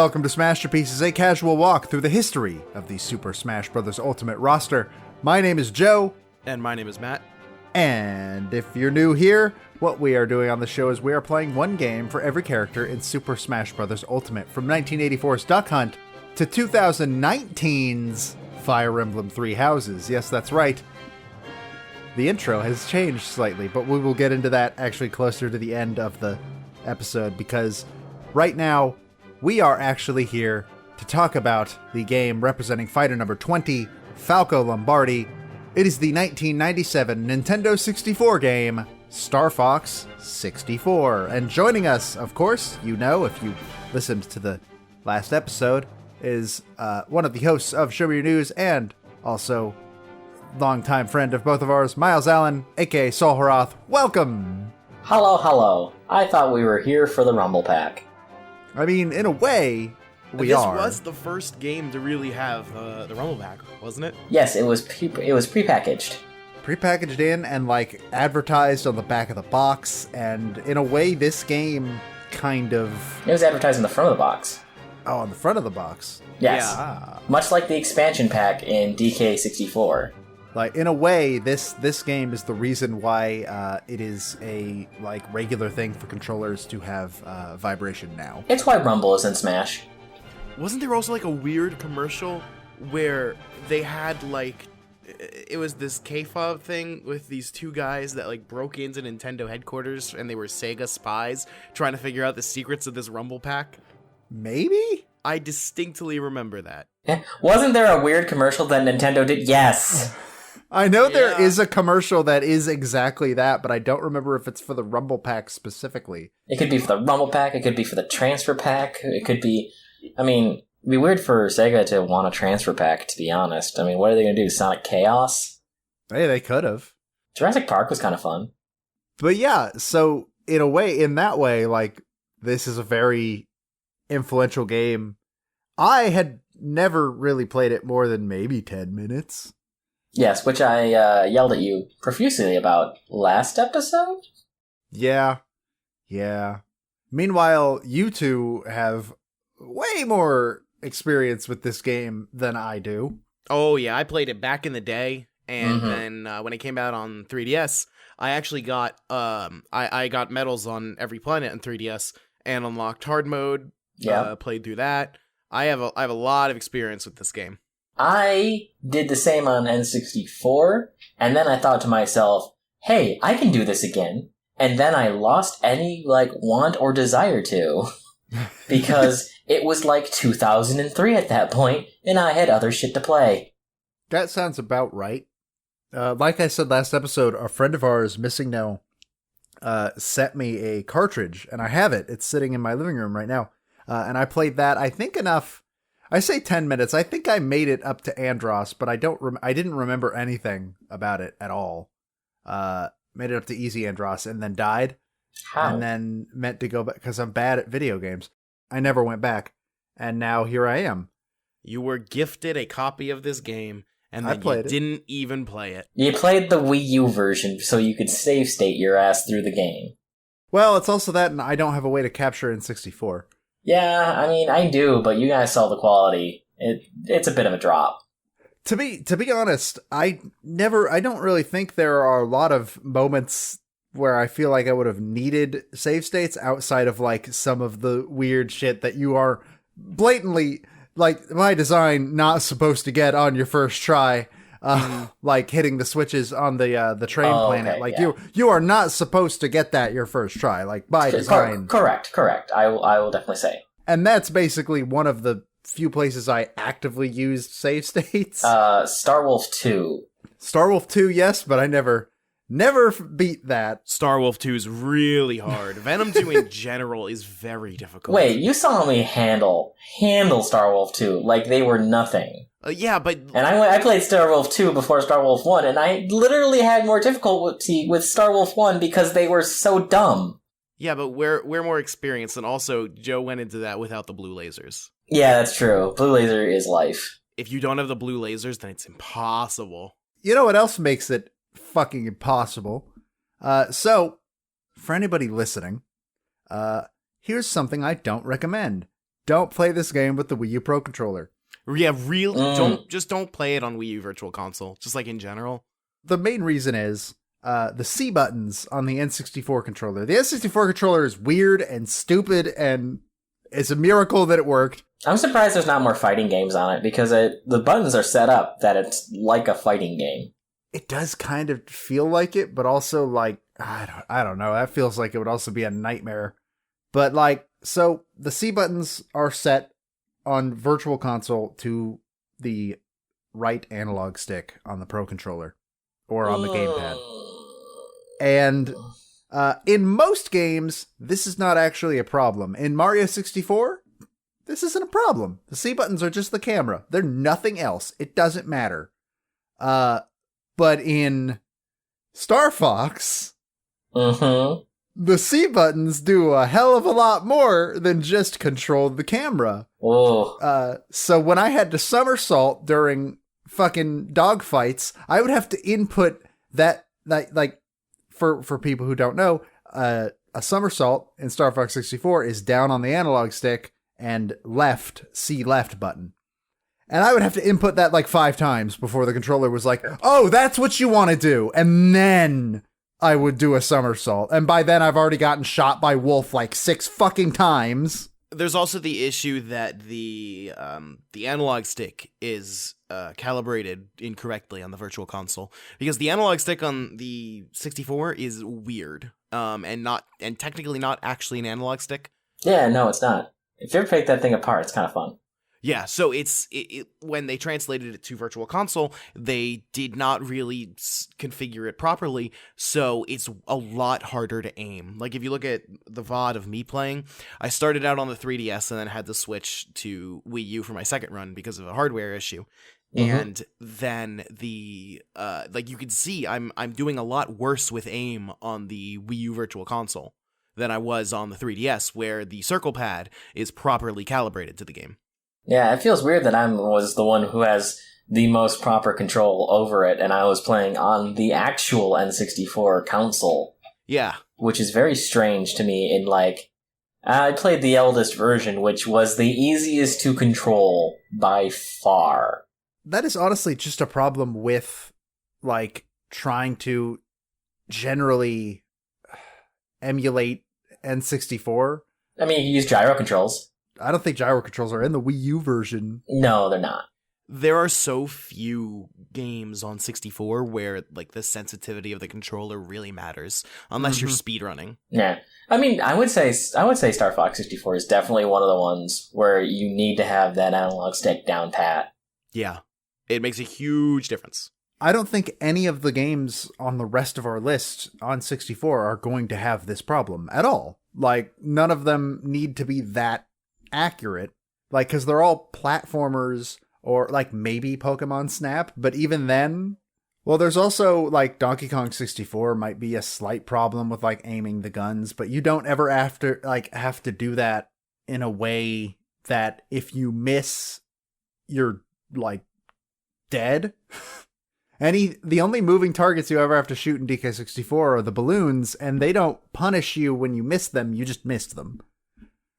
Welcome to Smashterpieces, a casual walk through the history of the Super Smash Bros. Ultimate roster. My name is Joe. And my name is Matt. And if you're new here, what we are doing on the show is we are playing one game for every character in Super Smash Bros. Ultimate, from 1984's Duck Hunt to 2019's Fire Emblem Three Houses. Yes, that's right. The intro has changed slightly, but we will get into that actually closer to the end of the episode, because right now we are actually here to talk about the game representing fighter number 20, Falco Lombardi. It is the 1997 Nintendo 64 game, Star Fox 64. And joining us, of course, you know, if you listened to the last episode, is one of the hosts of Show Me Your News and also longtime friend of both of ours, Miles Allen, aka Solharath. Welcome! Hello. I thought we were here for the Rumble Pack. I mean, in a way, we are. This was the first game to really have the Rumble Pack, wasn't it? Yes, it was prepackaged. Prepackaged in and, like, advertised on the back of the box, and in a way, this game kind of... It was advertised in the front of the box. Oh, on the front of the box? Yes. Yeah. Much like the expansion pack in DK64. Like, in a way, this game is the reason why it is a, like, regular thing for controllers to have vibration now. It's why Rumble is in Smash. Wasn't there also, like, a weird commercial where they had, like... It was this K-fob thing with these two guys that, like, broke into Nintendo headquarters, and they were Sega spies trying to figure out the secrets of this Rumble Pack? Maybe? I distinctly remember that. Wasn't there a weird commercial that Nintendo did? Yes! I know there is a commercial that is exactly that, but I don't remember if it's for the Rumble Pack specifically. It could be for the Rumble Pack, it could be for the Transfer Pack, it could be... I mean, it'd be weird for Sega to want a Transfer Pack, to be honest. I mean, what are they going to do, Sonic Chaos? Hey, they could have. Jurassic Park was kind of fun. But yeah, so in that way, like, this is a very influential game. I had never really played it more than maybe 10 minutes. Yes, which I yelled at you profusely about last episode? Yeah. Meanwhile, you two have way more experience with this game than I do. Oh, yeah, I played it back in the day, and then when it came out on 3DS, I actually got I got medals on every planet on 3DS and unlocked hard mode. Yeah, played through that. I have a lot of experience with this game. I did the same on N64, and then I thought to myself, hey, I can do this again. And then I lost any, want or desire to. Because it was 2003 at that point, and I had other shit to play. That sounds about right. Like I said last episode, a friend of ours, Missing No, sent me a cartridge, and I have it. It's sitting in my living room right now. And I played that, I think, enough. I say 10 minutes. I think I made it up to Andros, but I didn't remember anything about it at all. Made it up to Easy Andros and then died. How? And then meant to go back because I'm bad at video games. I never went back. And now here I am. You were gifted a copy of this game, and then you didn't even play it. You played the Wii U version so you could save state your ass through the game. Well, it's also that, and I don't have a way to capture in 64. Yeah, I mean, I do, but you guys saw the quality. It's a bit of a drop. To be honest, I don't really think there are a lot of moments where I feel like I would have needed save states outside of, some of the weird shit that you are blatantly, by design, not supposed to get on your first try. Like hitting the switches on the train planet. Okay, you are not supposed to get that your first try, by design. Correct. I will definitely say. And that's basically one of the few places I actively used save states. Star Wolf 2. Star Wolf 2, yes, but I never beat that. Star Wolf 2 is really hard. Venom 2 in general is very difficult. Wait, you saw me handle Star Wolf 2 like they were nothing. Yeah, but... And I played Star Wolf 2 before Star Wolf 1, and I literally had more difficulty with Star Wolf 1 because they were so dumb. Yeah, but we're more experienced, and also Joe went into that without the blue lasers. Yeah, that's true. Blue laser is life. If you don't have the blue lasers, then it's impossible. You know what else makes it fucking impossible? So, for anybody listening, here's something I don't recommend. don't play this game with the Wii U Pro Controller. Yeah, really, don't play it on Wii U Virtual Console, just like in general. The main reason is the C buttons on the N64 controller. The N64 controller is weird and stupid, and it's a miracle that it worked. I'm surprised there's not more fighting games on it, because the buttons are set up that it's like a fighting game. It does kind of feel like it, but also like, I don't know. That feels like it would also be a nightmare. But like, so the C buttons are set on Virtual Console to the right analog stick on the Pro Controller or on the gamepad. And in most games, this is not actually a problem. In Mario 64, this isn't a problem. The C buttons are just the camera. They're nothing else. It doesn't matter. But in Star Fox, the C buttons do a hell of a lot more than just control the camera. So when I had to somersault during fucking dogfights, I would have to input that like for people who don't know, a somersault in Star Fox 64 is down on the analog stick and C left button. And I would have to input that like 5 times before the controller was like, oh, that's what you want to do. And then I would do a somersault. And by then I've already gotten shot by Wolf like 6 fucking times. There's also the issue that the analog stick is calibrated incorrectly on the Virtual Console, because the analog stick on the 64 is weird, and technically not actually an analog stick. Yeah, no, it's not. If you ever take that thing apart, it's kind of fun. Yeah, so it's when they translated it to Virtual Console, they did not really configure it properly, so it's a lot harder to aim. Like, if you look at the VOD of me playing, I started out on the 3DS and then had to switch to Wii U for my second run because of a hardware issue. And then like you can see, I'm doing a lot worse with aim on the Wii U Virtual Console than I was on the 3DS, where the circle pad is properly calibrated to the game. Yeah, it feels weird that I was the one who has the most proper control over it, and I was playing on the actual N64 console. Yeah. Which is very strange to me in, like, I played the eldest version, which was the easiest to control by far. That is honestly just a problem with, like, trying to generally emulate N64. I mean, you use gyro controls. I don't think gyro controls are in the Wii U version. No, they're not. There are so few games on 64 where, like, the sensitivity of the controller really matters, unless you're speedrunning. Yeah. I mean, I would say Star Fox 64 is definitely one of the ones where you need to have that analog stick down pat. Yeah. It makes a huge difference. I don't think any of the games on the rest of our list on 64 are going to have this problem at all. Like, none of them need to be that accurate, like, because they're all platformers, or like maybe Pokemon Snap, but even then, well, there's also like Donkey Kong 64 might be a slight problem with like aiming the guns, but you don't ever have to do that in a way that if you miss, you're like dead. The only moving targets you ever have to shoot in DK64 are the balloons, and they don't punish you when you miss them, you just missed them.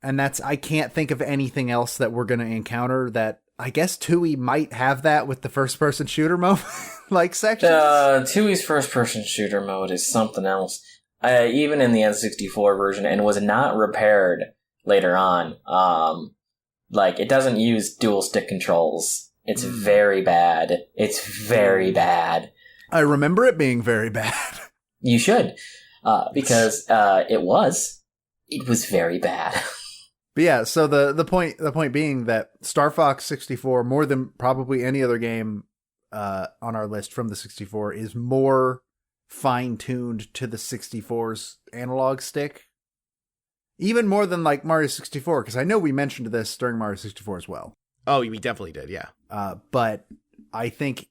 And I can't think of anything else that we're going to encounter that. I guess Tui might have that with the first-person shooter mode, like sections. Tui's first-person shooter mode is something else. Even in the N64 version, and was not repaired later on. Like, it doesn't use dual stick controls. It's very bad. It's very bad. I remember it being very bad. You should, because it was very bad. But yeah, so the point being that Star Fox 64, more than probably any other game on our list from the 64, is more fine-tuned to the 64's analog stick. Even more than like Mario 64, because I know we mentioned this during Mario 64 as well. Oh, we definitely did, yeah. But I think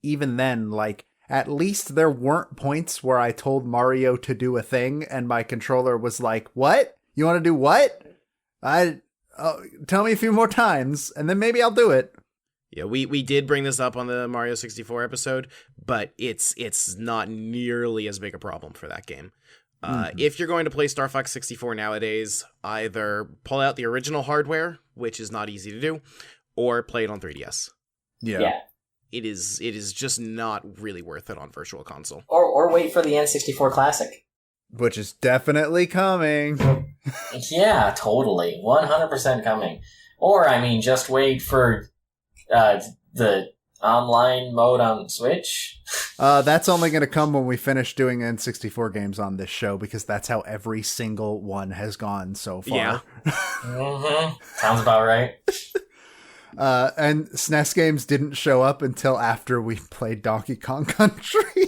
even then, like, at least there weren't points where I told Mario to do a thing and my controller was like, what? You want to do what? Tell me a few more times, and then maybe I'll do it. Yeah, we did bring this up on the Mario 64 episode, but it's not nearly as big a problem for that game. If you're going to play Star Fox 64 nowadays, either pull out the original hardware, which is not easy to do, or play it on 3DS. Yeah. It is just not really worth it on Virtual Console. Or wait for the N64 Classic. Which is definitely coming. Yeah, totally. 100% coming. Or, I mean, just wait for the online mode on Switch. That's only going to come when we finish doing N64 games on this show, because that's how every single one has gone so far. Yeah. Sounds about right. And SNES games didn't show up until after we played Donkey Kong Country.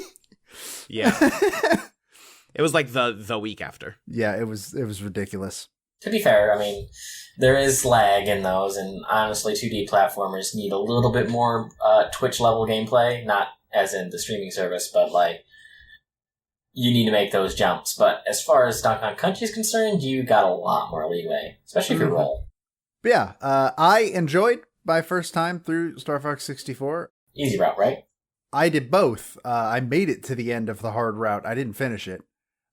Yeah. It was like the week after. Yeah, it was ridiculous. To be fair, I mean, there is lag in those, and honestly, 2D platformers need a little bit more Twitch-level gameplay, not as in the streaming service, but, like, you need to make those jumps. But as far as Donkey Kong Country is concerned, you got a lot more leeway, especially if you roll. But yeah, I enjoyed my first time through Star Fox 64. Easy route, right? I did both. I made it to the end of the hard route. I didn't finish it.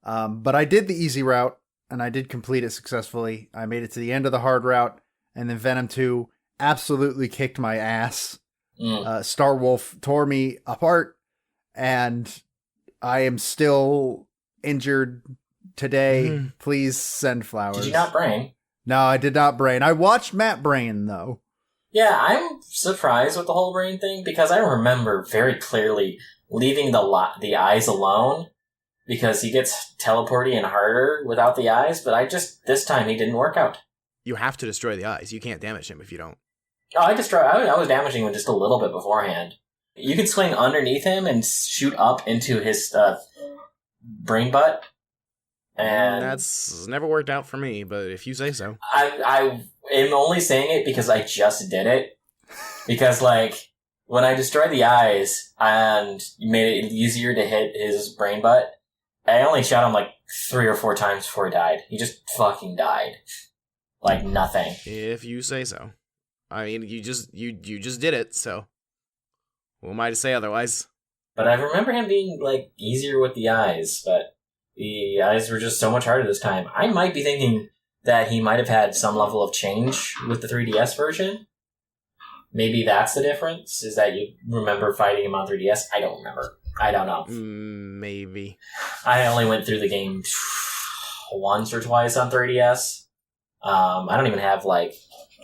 But I did the easy route, and I did complete it successfully. I made it to the end of the hard route, and then Venom 2 absolutely kicked my ass. Star Wolf tore me apart, and I am still injured today. Please send flowers. Did you not brain? No, I did not brain. I watched Matt brain, though. Yeah, I'm surprised with the whole brain thing, because I remember very clearly leaving the eyes alone, because he gets teleporty and harder without the eyes, but this time he didn't work out. You have to destroy the eyes. You can't damage him if you don't. Oh, I was damaging him just a little bit beforehand. You could swing underneath him and shoot up into his brain butt. And that's never worked out for me, but if you say so. I am only saying it because I just did it. Because, like, when I destroyed the eyes and made it easier to hit his brain butt, I only shot him like 3 or 4 times before he died. He just fucking died. Like nothing. If you say so. I mean, you just did it, so who am I to say otherwise? But I remember him being, like, easier with the eyes, but the eyes were just so much harder this time. I might be thinking that he might have had some level of change with the 3DS version. Maybe that's the difference, is that you remember fighting him on 3DS. I don't remember. I don't know. Maybe. I only went through the game once or twice on 3DS. I don't even have, like,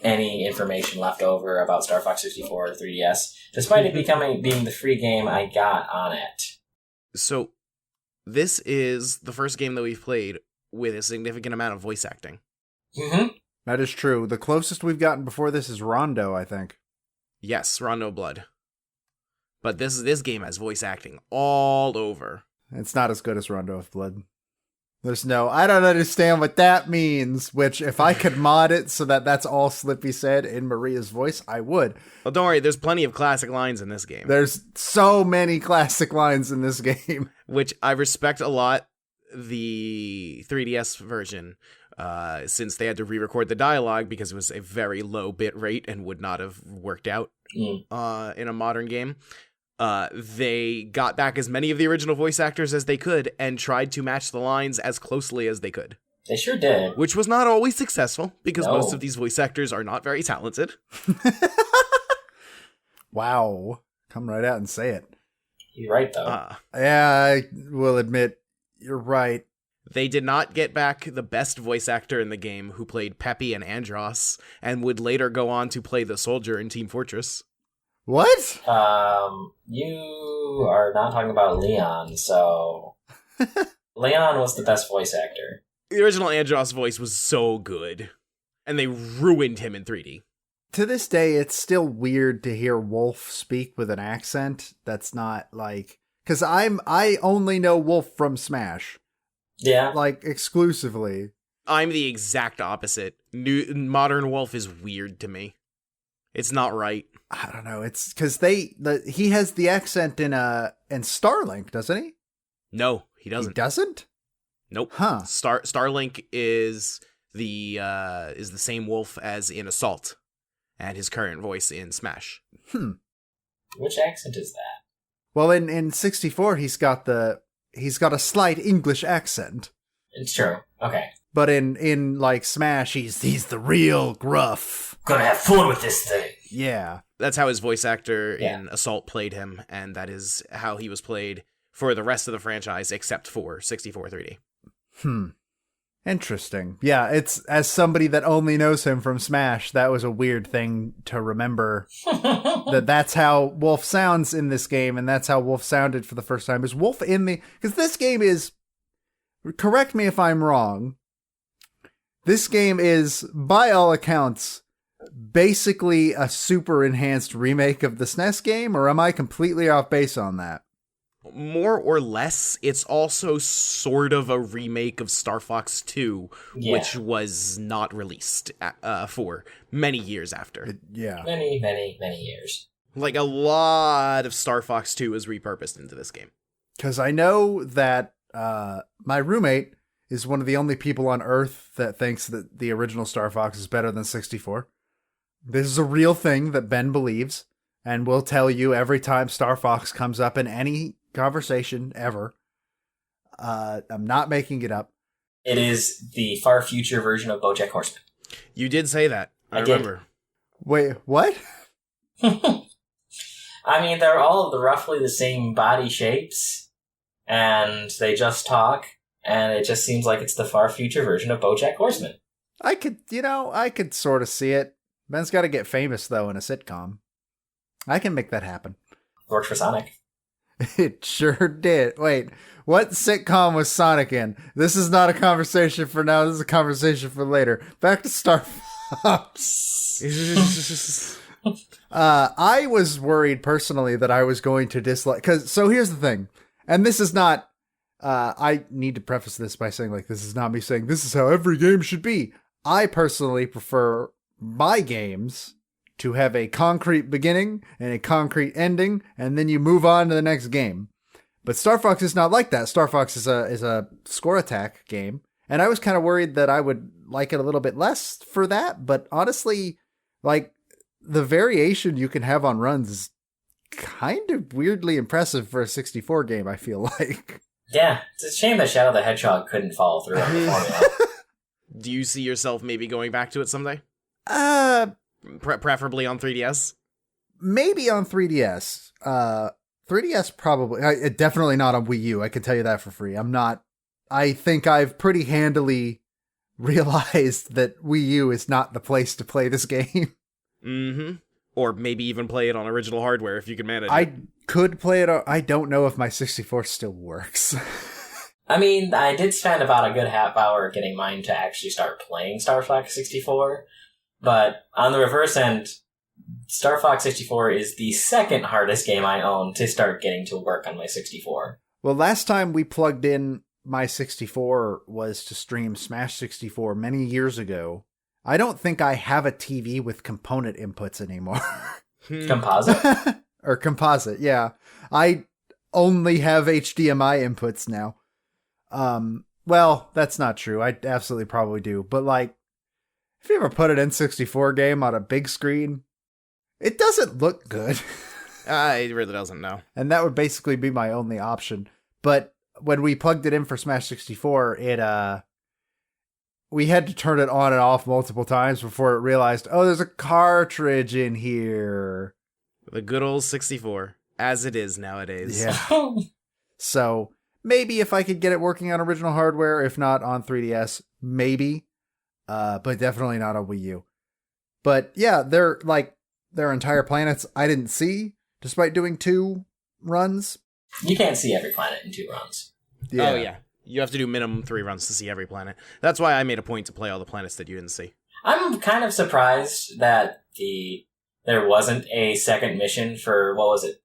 any information left over about Star Fox 64 or 3DS, despite it being the free game I got on it. So, this is the first game that we've played with a significant amount of voice acting. That is true. The closest we've gotten before this is Rondo, I think. Yes, Rondo Blood. But this game has voice acting all over. It's not as good as Rondo of Blood. I don't understand what that means, which if I could mod it so that that's all Slippy said in Maria's voice, I would. Well, don't worry, there's plenty of classic lines in this game. There's so many classic lines in this game. Which I respect a lot, the 3DS version, since they had to re-record the dialogue because it was a very low bit rate and would not have worked out in a modern game. They got back as many of the original voice actors as they could and tried to match the lines as closely as they could. They sure did. Which was not always successful, because most of these voice actors are not very talented. Wow. Come right out and say it. You're right, though. Yeah, I will admit, you're right. They did not get back the best voice actor in the game, who played Peppy and Andros, and would later go on to play the soldier in Team Fortress. What? You are not talking about Leon, so... Leon was the best voice actor. The original Andros voice was so good, and they ruined him in 3D. To this day, it's still weird to hear Wolf speak with an accent that's not like... Because I only know Wolf from Smash. Yeah. Like, exclusively. I'm the exact opposite. Modern Wolf is weird to me. It's not right. I don't know. It's because he has the accent in Starlink, doesn't he? No, he doesn't. He doesn't? Nope. Huh. Starlink is the same Wolf as in Assault, and his current voice in Smash. Which accent is that? Well, in 64, he's got a slight English accent. It's true. Okay. But in like Smash, he's the real gruff. Gonna have fun with this thing. Yeah. That's how his voice actor in Assault played him, and that is how he was played for the rest of the franchise, except for 64 3D. Interesting. Yeah, it's as somebody that only knows him from Smash, that was a weird thing to remember. that's how Wolf sounds in this game, and that's how Wolf sounded for the first time. Is Wolf in the... Because this game is... Correct me if I'm wrong. This game is, by all accounts, basically a super enhanced remake of the SNES game, or am I completely off base on that? More or less, it's also sort of a remake of Star Fox 2, which was not released for many years after. Many, many, many years. Like, a lot of Star Fox 2 is repurposed into this game. Because I know that my roommate is one of the only people on Earth that thinks that the original Star Fox is better than 64. This is a real thing that Ben believes, and will tell you every time Star Fox comes up in any conversation ever. I'm not making it up. It is the far future version of BoJack Horseman. You did say that. I remember. Wait, what? I mean, they're all roughly the same body shapes, and they just talk, and it just seems like it's the far future version of BoJack Horseman. I could sort of see it. Ben's got to get famous, though, in a sitcom. I can make that happen. Worked for Sonic. It sure did. Wait, what sitcom was Sonic in? This is not a conversation for now. This is a conversation for later. Back to Star Fox. I was worried personally that I was going to dislike... So here's the thing. And this is not... I need to preface this by saying, like, this is not me saying this is how every game should be. I personally prefer my games to have a concrete beginning and a concrete ending, and then you move on to the next game. But Star Fox is not like that. Star Fox is a score attack game, and I was kind of worried that I would like it a little bit less for that, but honestly, like, the variation you can have on runs is kind of weirdly impressive for a 64 game, I feel like. Yeah, it's a shame that Shadow the Hedgehog couldn't follow through on the formula. Do you see yourself maybe going back to it someday? Preferably on 3DS? Maybe on 3DS. 3DS probably. Definitely not on Wii U. I can tell you that for free. I think I've pretty handily realized that Wii U is not the place to play this game. Mm-hmm. Or maybe even play it on original hardware if you can manage it. I could play it. I don't know if my 64 still works. I mean, I did spend about a good half hour getting mine to actually start playing Star Fox 64. But on the reverse end, Star Fox 64 is the second hardest game I own to start getting to work on my 64. Well, last time we plugged in my 64 was to stream Smash 64 many years ago. I don't think I have a TV with component inputs anymore. Composite? Or composite, yeah. I only have HDMI inputs now. Well, that's not true. I absolutely probably do. But, like, if you ever put an N64 game on a big screen, it doesn't look good. It really doesn't, no. And that would basically be my only option. But when we plugged it in for Smash 64, we had to turn it on and off multiple times before it realized, oh, there's a cartridge in here. The good old 64, as it is nowadays. Yeah. So maybe if I could get it working on original hardware, if not on 3DS, maybe. But definitely not on Wii U. But yeah, they're like their entire planets I didn't see, despite doing 2 runs. You can't see every planet in 2 runs. Yeah. Oh, yeah. You have to do minimum 3 runs to see every planet. That's why I made a point to play all the planets that you didn't see. I'm kind of surprised that there wasn't a second mission for, what was it?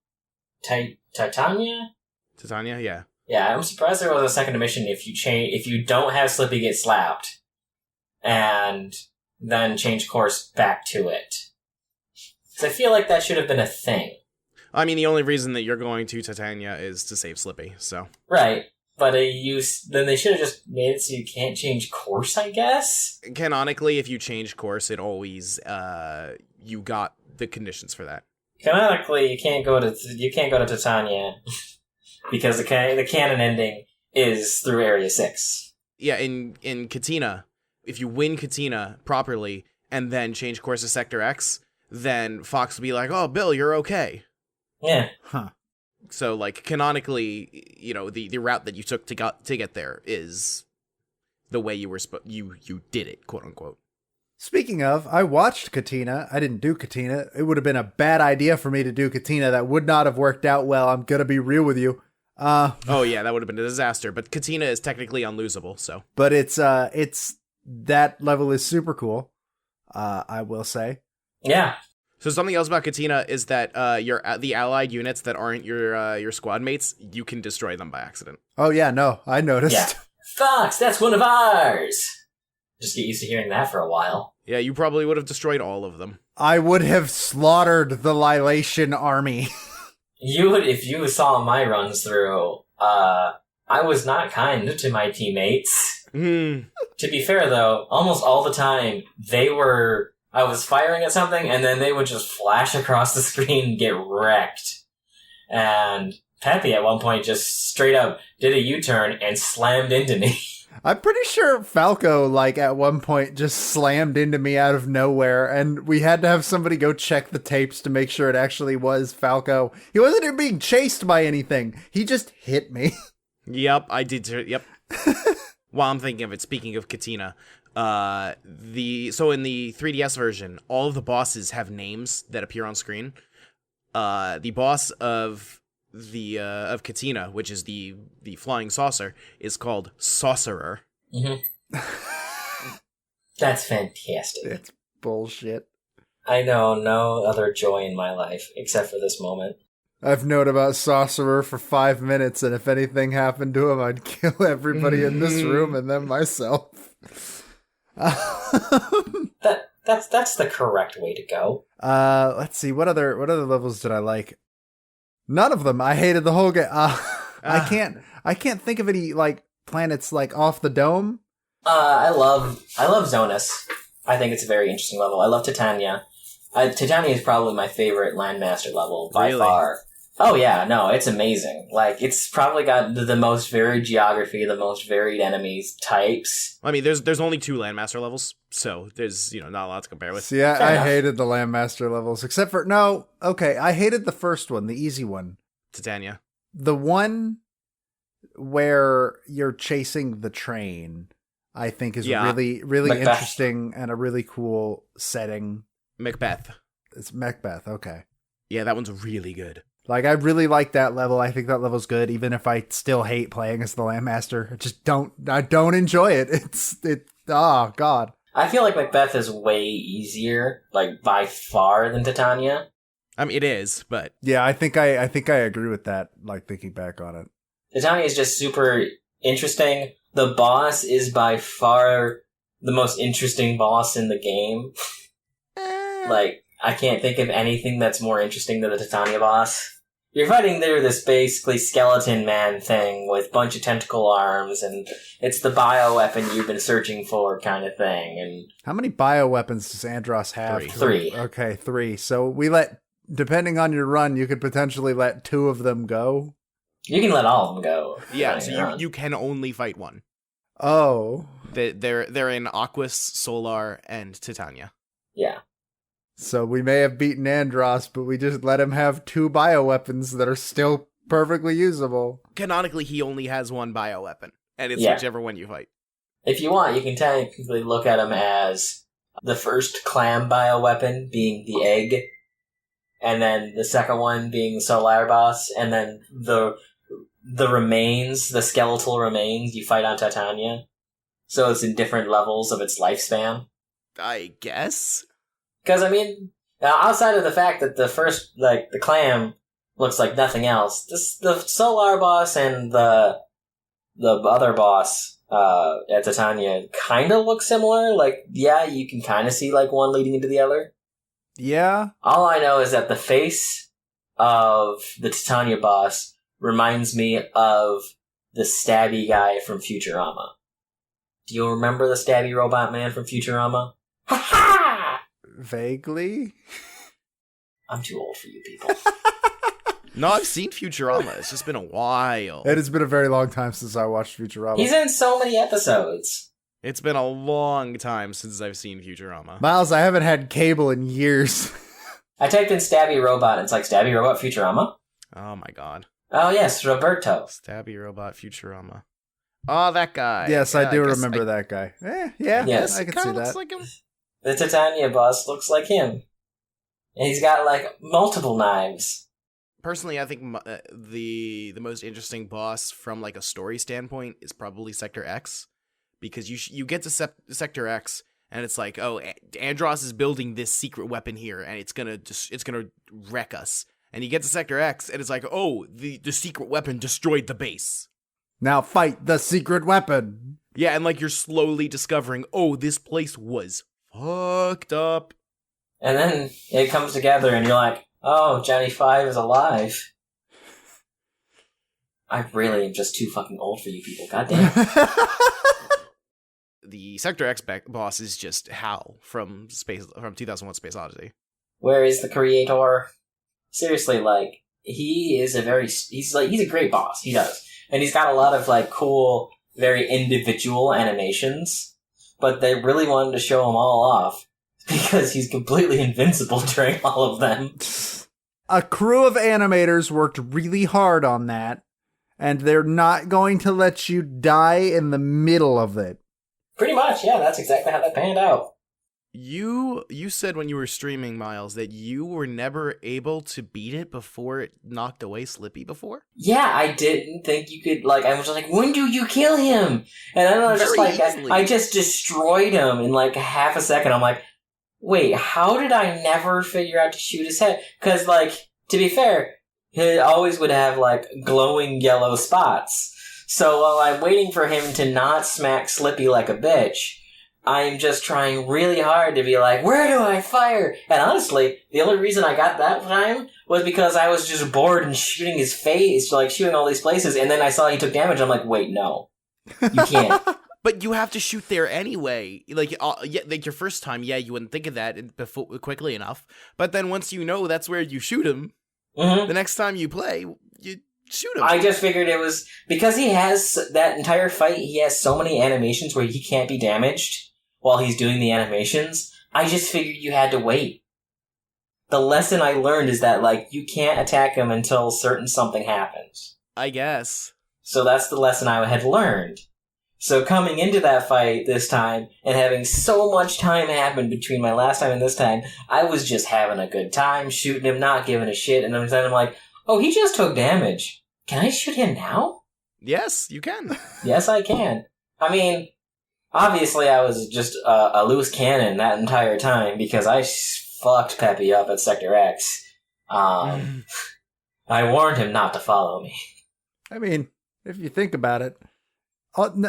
Titania? Titania, yeah. Yeah, I'm surprised there was a second mission if you don't have Slippy get slapped and then change course back to it. Because I feel like that should have been a thing. I mean, the only reason that you're going to Titania is to save Slippy, so. Right. But then they should have just made it so you can't change course, I guess? Canonically, if you change course, it always, you got the conditions for that. Canonically, you can't go to Titania because the canon ending is through Area 6. Yeah, in Katina, if you win Katina properly and then change course to Sector X, then Fox will be like, "Oh, Bill, you're okay." Yeah. Huh. So, like, canonically, you know, the route that you took to get there is the way you were you did it, quote unquote. Speaking of, I watched Katina. I didn't do Katina. It would have been a bad idea for me to do Katina. That would not have worked out well. I'm gonna be real with you. Oh yeah, that would have been a disaster. But Katina is technically unlosable, so. But it's that level is super cool. I will say. Yeah. So something else about Katina is that the allied units that aren't your squad mates, you can destroy them by accident. Oh yeah, no, I noticed. Yeah. Fox, that's one of ours. Just get used to hearing that for a while. Yeah, you probably would have destroyed all of them. I would have slaughtered the Lilation army. You would, if you saw my runs through, I was not kind to my teammates. To be fair, though, almost all the time, I was firing at something, and then they would just flash across the screen and get wrecked. And Peppy at one point just straight up did a U-turn and slammed into me. I'm pretty sure Falco, like, at one point just slammed into me out of nowhere, and we had to have somebody go check the tapes to make sure it actually was Falco. He wasn't even being chased by anything. He just hit me. Yep, I did too. Yep. While I'm thinking of it, speaking of Katina, so in the 3DS version, all of the bosses have names that appear on screen. The boss of Katina, which is the flying saucer, is called Saucerer. Mm-hmm. That's fantastic. It's bullshit. I know no other joy in my life except for this moment. I've known about Sorcerer for 5 minutes, and if anything happened to him, I'd kill everybody in this room and then myself. That's the correct way to go. Let's see, what other levels did I like? None of them. I hated the whole game. I can't think of any like planets like off the dome. I love Zonus. I think it's a very interesting level. I love Titania. Titania is probably my favorite Landmaster level by far. Oh yeah, no, it's amazing. Like, it's probably got the most varied geography, the most varied enemies types. I mean, there's only 2 Landmaster levels, so there's, not a lot to compare with. See, I hated the Landmaster levels, except for, I hated the first one, the easy one. Titania. The one where you're chasing the train, I think is really, really Macbeth. Interesting and a really cool setting. Macbeth. It's Macbeth, okay. Yeah, that one's really good. Like, I really like that level. I think that level's good, even if I still hate playing as the Landmaster. I don't enjoy it. Oh, God. I feel like Macbeth is way easier, like, by far than Titania. I mean, it is, but... Yeah, I think I agree with that, like, thinking back on it. Titania is just super interesting. The boss is by far the most interesting boss in the game. Like, I can't think of anything that's more interesting than the Titania boss. You're fighting through this basically skeleton man thing with a bunch of tentacle arms, and it's the bioweapon you've been searching for kind of thing. And how many bioweapons does Andros have? 3. Okay, 3. So depending on your run, you could potentially let 2 of them go. You can let all of them go. Yeah, so you can only fight one. Oh. They're in Aquas, Solar, and Titania. Yeah. So we may have beaten Andros, but we just let him have 2 bioweapons that are still perfectly usable. Canonically, he only has 1 bioweapon, and it's whichever one you fight. If you want, you can technically look at him as the first clam bioweapon being the egg, and then the second one being the Solar boss, and then the remains, the skeletal remains, you fight on Titania. So it's in different levels of its lifespan. I guess? Because, I mean, outside of the fact that the first, like, the clam looks like nothing else, the Solar boss and the other boss at Titania kind of look similar. Like, yeah, you can kind of see, like, one leading into the other. Yeah. All I know is that the face of the Titania boss reminds me of the stabby guy from Futurama. Do you remember the stabby robot man from Futurama? Ha ha! Vaguely. I'm too old for you people. No, I've seen Futurama. It's just been a while. It has been a very long time since I watched Futurama. He's in so many episodes. It's been a long time since I've seen Futurama. Miles, I haven't had cable in years. I typed in Stabby Robot, and it's like, Stabby Robot Futurama? Oh my god. Oh, yes, Roberto. Stabby Robot Futurama. Oh, that guy. Yes, Yeah, I do guess remember that guy. Yeah, Yes. I can see Kinda looks that. like him. The Titania boss looks like him. And he's got, like, multiple knives. Personally, I think the most interesting boss from like a story standpoint is probably Sector X, because you get to Sector X and it's like, oh, Andros is building this secret weapon here and it's gonna wreck us. And you get to Sector X and it's like, oh, the secret weapon destroyed the base. Now fight the secret weapon. Yeah, and like you're slowly discovering, oh, this place was fucked up. And then it comes together and you're like, oh, Johnny Five is alive. I really am just too fucking old for you people, goddamn. The Sector X boss is just Hal from 2001: Space Odyssey. Where is the creator? Seriously, like, he's a great boss. He does. And he's got a lot of, like, cool, very individual animations. But they really wanted to show him all off because he's completely invincible during all of them. A crew of animators worked really hard on that, and they're not going to let you die in the middle of it. Pretty much, yeah, that's exactly how that panned out. You said when you were streaming, Miles, that you were never able to beat it before it knocked away Slippy before? Yeah, I didn't think you could, like, I was just like, when do you kill him? And then I was just like, I just destroyed him in like half a second. I'm like, wait, how did I never figure out to shoot his head? Because, like, to be fair, he always would have, like, glowing yellow spots. So while I'm waiting for him to not smack Slippy like a bitch, I'm just trying really hard to be like, where do I fire? And honestly, the only reason I got that time was because I was just bored and shooting his face, like shooting all these places, and then I saw he took damage, I'm like, wait, no. You can't. But you have to shoot there anyway. Like, like your first time, yeah, you wouldn't think of that quickly enough. But then once you know that's where you shoot him, the next time you play, you shoot him. I just figured it was, because he has that entire fight, he has so many animations where he can't be damaged while he's doing the animations. I just figured you had to wait. The lesson I learned is that, like, you can't attack him until certain something happens. I guess. So that's the lesson I had learned. So coming into that fight this time, and having so much time happen between my last time and this time, I was just having a good time, shooting him, not giving a shit, and then I'm like, oh, he just took damage. Can I shoot him now? Yes, you can. Yes, I can. I mean, obviously I was just a loose cannon that entire time, because I fucked Peppy up at Sector X. I warned him not to follow me. I mean, if you think about it,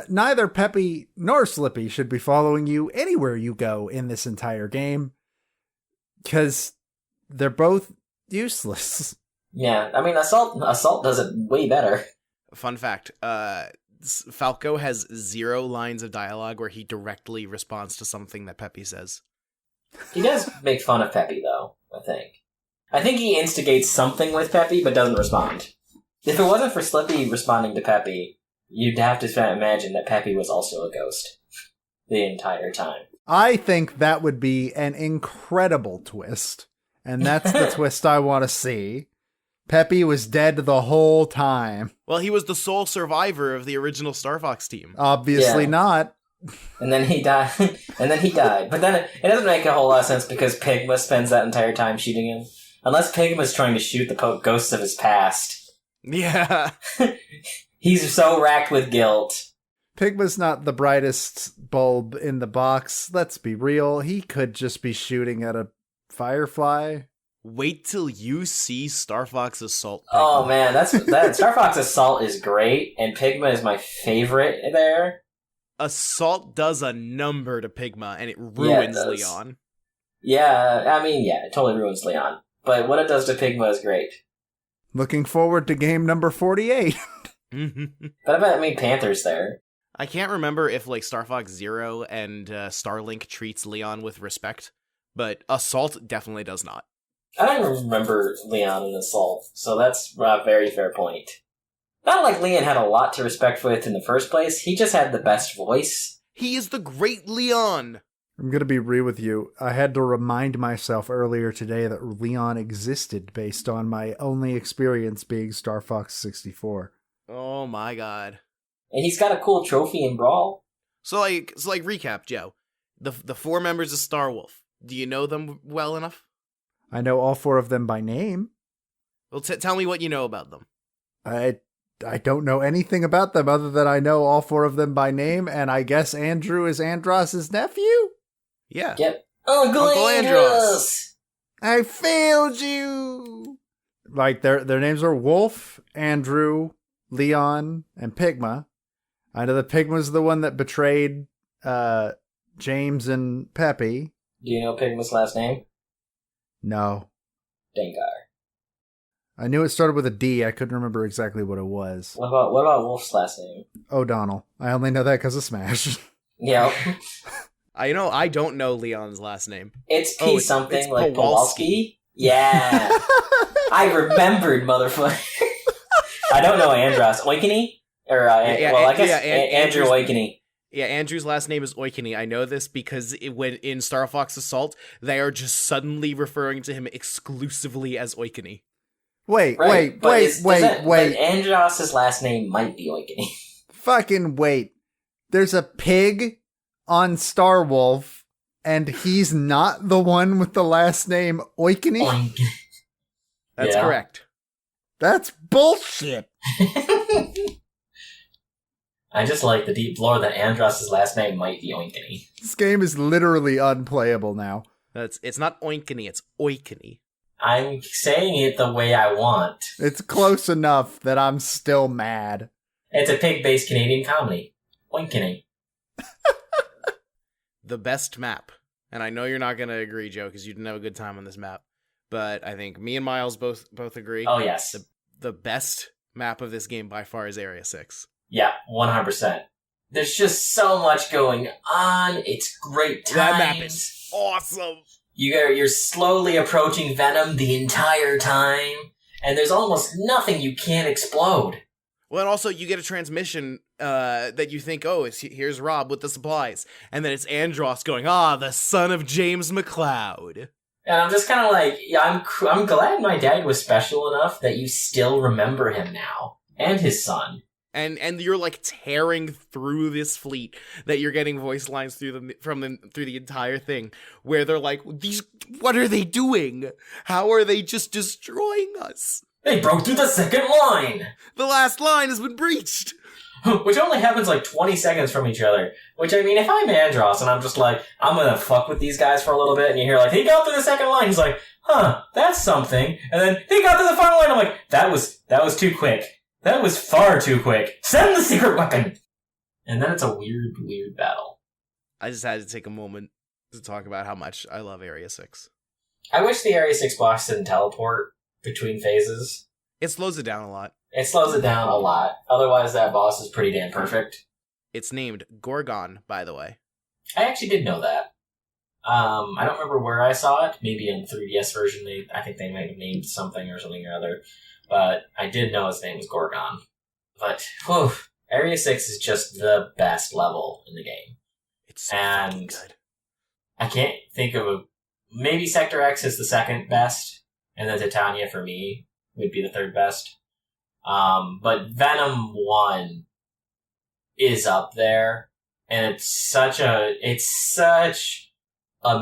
neither Peppy nor Slippy should be following you anywhere you go in this entire game, because they're both useless. Yeah, I mean, Assault does it way better. Fun fact, Falco has 0 lines of dialogue where he directly responds to something that Peppy says. He does make fun of Peppy, though, I think. I think he instigates something with Peppy, but doesn't respond. If it wasn't for Slippy responding to Peppy, you'd have to imagine that Peppy was also a ghost the entire time. I think that would be an incredible twist, and that's the twist I want to see. Peppy was dead the whole time. Well, he was the sole survivor of the original Star Fox team. Obviously not. And then he died. But then it doesn't make a whole lot of sense because Pigma spends that entire time shooting him. Unless Pigma's trying to shoot the ghosts of his past. Yeah. He's so racked with guilt. Pigma's not the brightest bulb in the box. Let's be real. He could just be shooting at a firefly. Wait till you see Star Fox Assault. Pigma. Oh man, that Star Fox Assault is great, and Pigma is my favorite there. Assault does a number to Pigma, and it ruins Leon. Yeah, I mean, yeah, it totally ruins Leon. But what it does to Pigma is great. Looking forward to game number 48. But I mean, Panther's there. I can't remember if like Star Fox Zero and Starlink treats Leon with respect, but Assault definitely does not. I don't remember Leon in Assault, so that's a very fair point. Not like Leon had a lot to respect with in the first place, he just had the best voice. He is the great Leon! I'm going to be real with you. I had to remind myself earlier today that Leon existed based on my only experience being Star Fox 64. Oh my god. And he's got a cool trophy in Brawl. So recap, Joe. The 4 members of Starwolf. Do you know them well enough? I know all 4 of them by name. Well, tell me what you know about them. I don't know anything about them other than I know all 4 of them by name, and I guess Andrew is Andros' nephew? Yeah. Yep. Uncle Andros! I failed you! Like, their names are Wolf, Andrew, Leon, and Pigma. I know that Pigma's the one that betrayed James and Peppy. Do you know Pigma's last name? No. Dengar. I knew it started with a D. I couldn't remember exactly what it was. What about Wolf's last name? O'Donnell. I only know that because of Smash. Yeah. I don't know Leon's last name. It's P something, it's like Kowalski. Kowalski? Yeah. I remembered, motherfucker. I don't know Andros. Oikini? Or, Andrew Oikini. Yeah, Andrew's last name is Oikini. I know this because when in Star Fox Assault, they are just suddenly referring to him exclusively as Oikini. Wait. But Andros' last name might be Oikini. Fucking wait. There's a pig on Starwolf, and he's not the one with the last name Oikini? That's correct. That's bullshit. I just like the deep lore that Andros' last name might be Oinkini. This game is literally unplayable now. It's not Oinkini, it's Oikini. I'm saying it the way I want. It's close enough that I'm still mad. It's a pig-based Canadian comedy. Oinkini. The best map. And I know you're not going to agree, Joe, because you didn't have a good time on this map. But I think me and Miles both agree. Oh, yes. The best map of this game by far is Area 6. Yeah, 100%. There's just so much going on. It's great times. That map is awesome. You're slowly approaching Venom the entire time, and there's almost nothing you can't explode. Well, and also you get a transmission that you think, oh, here's Rob with the supplies. And then it's Andros going, the son of James McCloud. And I'm just kind of like, yeah, I'm glad my dad was special enough that you still remember him now. And his son. And you're like tearing through this fleet that you're getting voice lines through the entire thing where they're like, what are they doing? How are they just destroying us? They broke through the second line! The last line has been breached! Which only happens like 20 seconds from each other. Which, I mean, if I'm Andros and I'm just like, I'm gonna fuck with these guys for a little bit, and you hear like, he got through the second line, he's like, that's something. And then, he got through the final line, I'm like, that was too quick. That was far too quick. Send the secret weapon! And then it's a weird, weird battle. I just had to take a moment to talk about how much I love Area 6. I wish the Area 6 boss didn't teleport between phases. It slows it down a lot. It slows it down a lot. Otherwise, that boss is pretty damn perfect. It's named Gorgon, by the way. I actually did know that. I don't remember where I saw it. Maybe in the 3DS version, I think they might have named something or other. But I did know his name was Gorgon. But, Area 6 is just the best level in the game. It's so fucking good. I can't think of maybe Sector X is the second best, and then Titania for me would be the third best. But Venom 1 is up there, and it's such a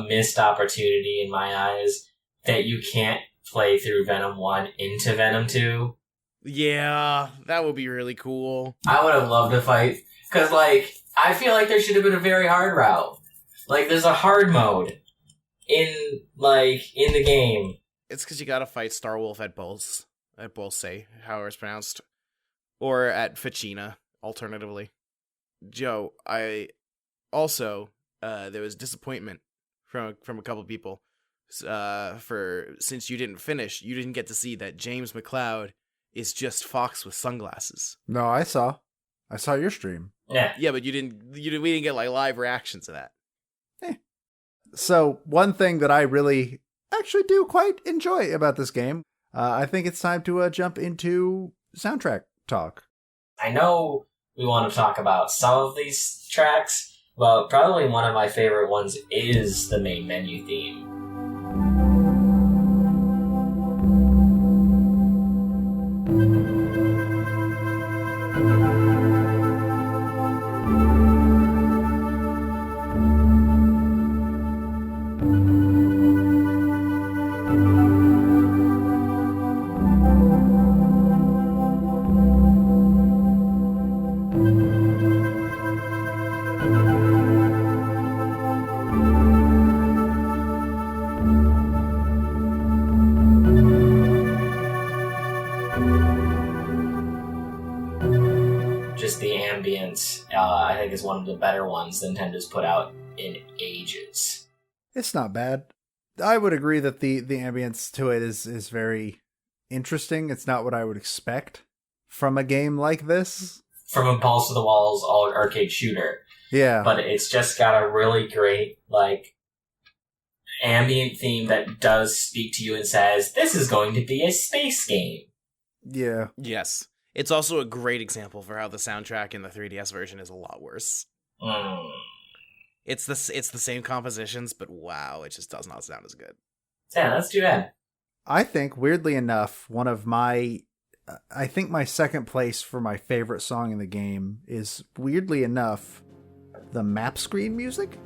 missed opportunity in my eyes that you can't play through Venom 1 into Venom 2. Yeah, that would be really cool. I would have loved to fight, because, I feel like there should have been a very hard route. There's a hard mode in the game. It's because you gotta fight Starwolf at Bolse, however it's pronounced. Or at Ficina, alternatively. Joe, I also, there was disappointment from a couple people. Since you didn't finish, you didn't get to see that James McCloud is just Fox with sunglasses. No, I saw your stream. Yeah, but we didn't get live reactions to that. So one thing that I really actually do quite enjoy about this game. I think it's time to jump into soundtrack talk. I know we want to talk about some of these tracks, but probably one of my favorite ones is the main menu theme. Just the ambience, I think, is one of the better ones Nintendo's put out in ages. It's not bad. I would agree that the ambience to it is very interesting. It's not what I would expect from a game like this. From a balls to the walls all arcade shooter. Yeah. But it's just got a really great, like, ambient theme that does speak to you and says, this is going to be a space game. Yeah. Yes. It's also a great example for how the soundtrack in the 3DS version is a lot worse. It's the same compositions, but wow, it just does not sound as good. Yeah, that's too bad. I think, weirdly enough, my second place for my favorite song in the game is, weirdly enough, the map screen music.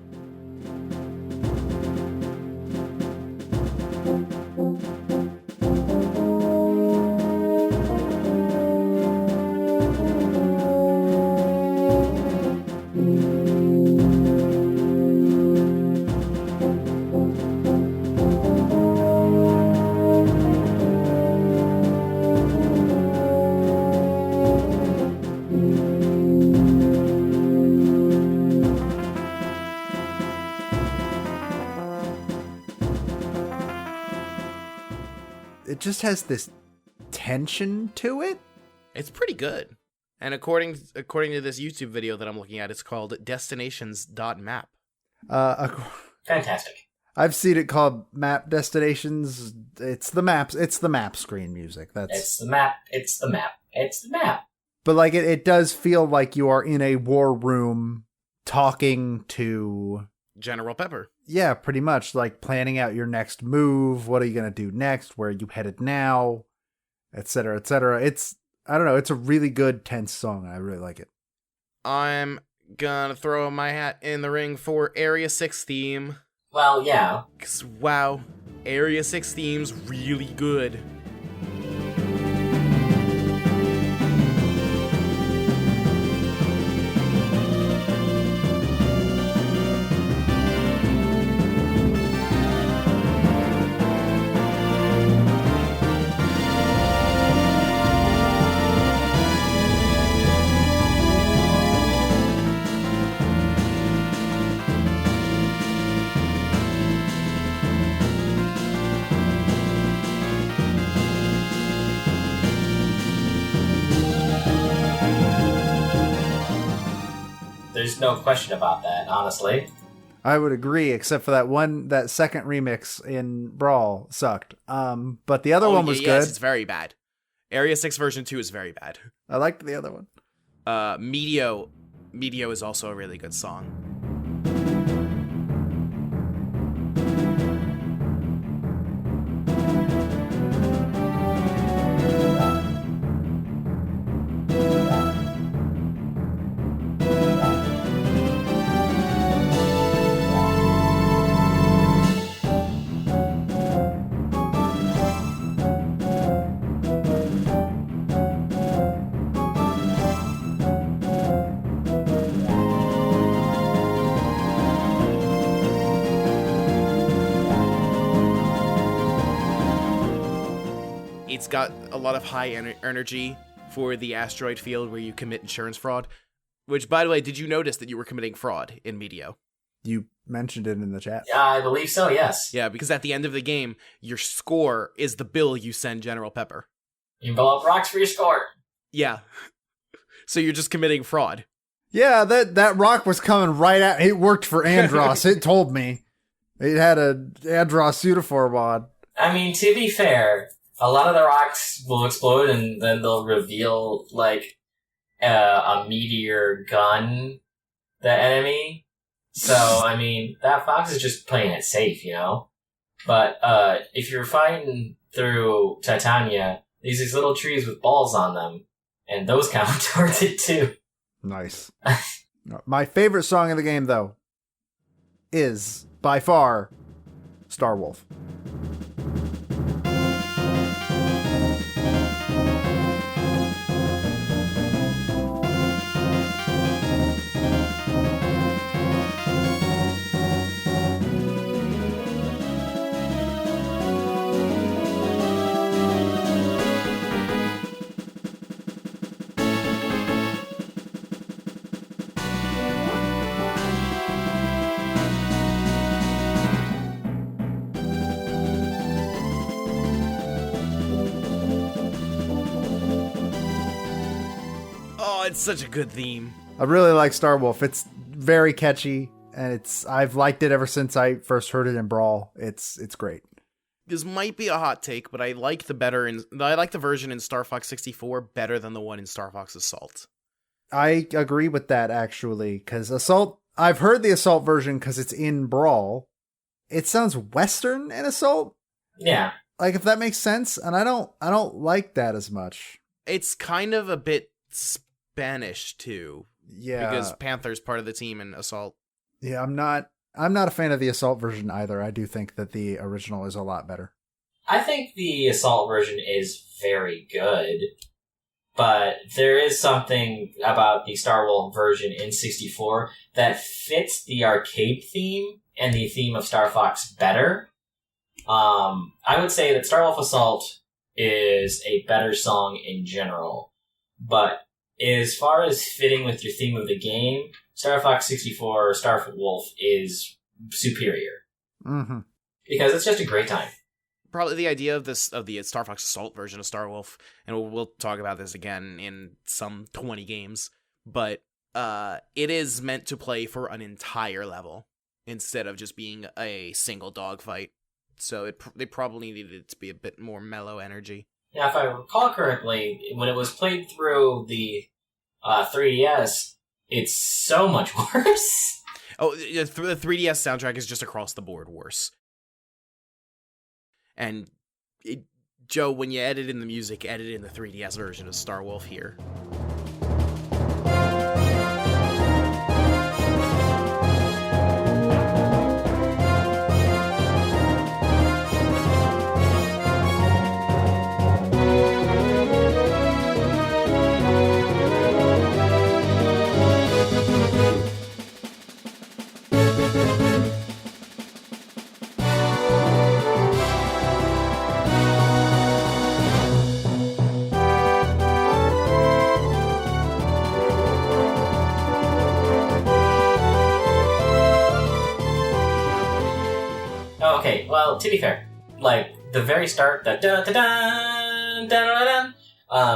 It just has this tension to it. It's pretty good. And according to this YouTube video that I'm looking at, it's called Destinations.map. Fantastic. I've seen it called Map Destinations. It's the map screen music. It's the map. But like it does feel like you are in a war room talking to General Pepper. Yeah, pretty much, like planning out your next move. What are you going to do next? Where are you headed now? Etc., etc. I don't know, it's a really good, tense song. I really like it. I'm gonna throw my hat in the ring for Area 6 theme. Well, yeah. 'Cause, wow, Area 6 theme's really good. There's no question about that, honestly. I would agree, except for that second remix in Brawl sucked. But the other one was good. Yes, it's very bad. Area 6 version 2 is very bad. I liked the other one. Medio is also a really good song. It's got a lot of high energy for the asteroid field where you commit insurance fraud. Which, by the way, did you notice that you were committing fraud in Medio? You mentioned it in the chat. Yeah, I believe so, yes. Yeah, because at the end of the game, your score is the bill you send General Pepper. You blow up rocks for your score. Yeah. So you're just committing fraud. Yeah, that rock was coming right at. It worked for Andros. It told me. It had a draw Pseudophore mod. I mean, to be fair, a lot of the rocks will explode and then they'll reveal, like, a meteor gun the enemy. So, I mean, that fox is just playing it safe, you know? But, if you're fighting through Titania, there's these little trees with balls on them, and those count towards it too. Nice. My favorite song in the game, though, is, by far, Star Wolf. It's such a good theme. I really like Star Wolf. It's very catchy, and I've liked it ever since I first heard it in Brawl. It's great. This might be a hot take, but I like the version in Star Fox 64 better than the one in Star Fox Assault. I agree with that, actually, because Assault, I've heard the Assault version because it's in Brawl. It sounds Western in Assault. Yeah. Like, if that makes sense, and I don't like that as much. It's kind of a bit Spanish too. Yeah. Because Panther's part of the team in Assault. Yeah, I'm not a fan of the Assault version either. I do think that the original is a lot better. I think the Assault version is very good, but there is something about the Star Wolf version in 64 that fits the arcade theme and the theme of Star Fox better. I would say that Star Wolf Assault is a better song in general, but as far as fitting with your theme of the game, Star Fox 64 or Star Wolf is superior. Mm-hmm. Because it's just a great time. Probably the idea of the Star Fox Assault version of Star Wolf, and we'll talk about this again in some 20 games, but it is meant to play for an entire level instead of just being a single dogfight. So they probably needed it to be a bit more mellow energy. Yeah, if I recall correctly, when it was played through the 3DS, it's so much worse. Oh, the 3DS soundtrack is just across the board worse. And, Joe, when you edit in the music, edit in the 3DS version of Star Wolf here. Okay, well, to be fair, like, the very start, the da-da-da-da,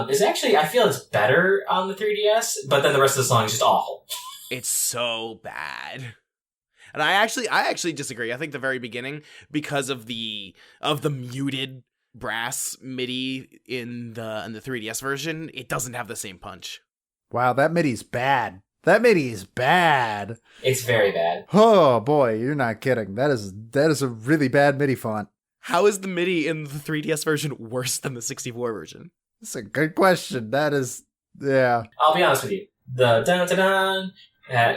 is actually, I feel it's better on the 3DS, but then the rest of the song is just awful. It's so bad. And I actually disagree. I think the very beginning, because of the muted brass MIDI in the 3DS version, it doesn't have the same punch. Wow, that MIDI's bad. That MIDI is bad. It's very bad. Oh boy, you're not kidding. That is a really bad MIDI font. How is the MIDI in the 3DS version worse than the 64 version? That's a good question. That is, yeah. I'll be honest with you. The dun-dun-dun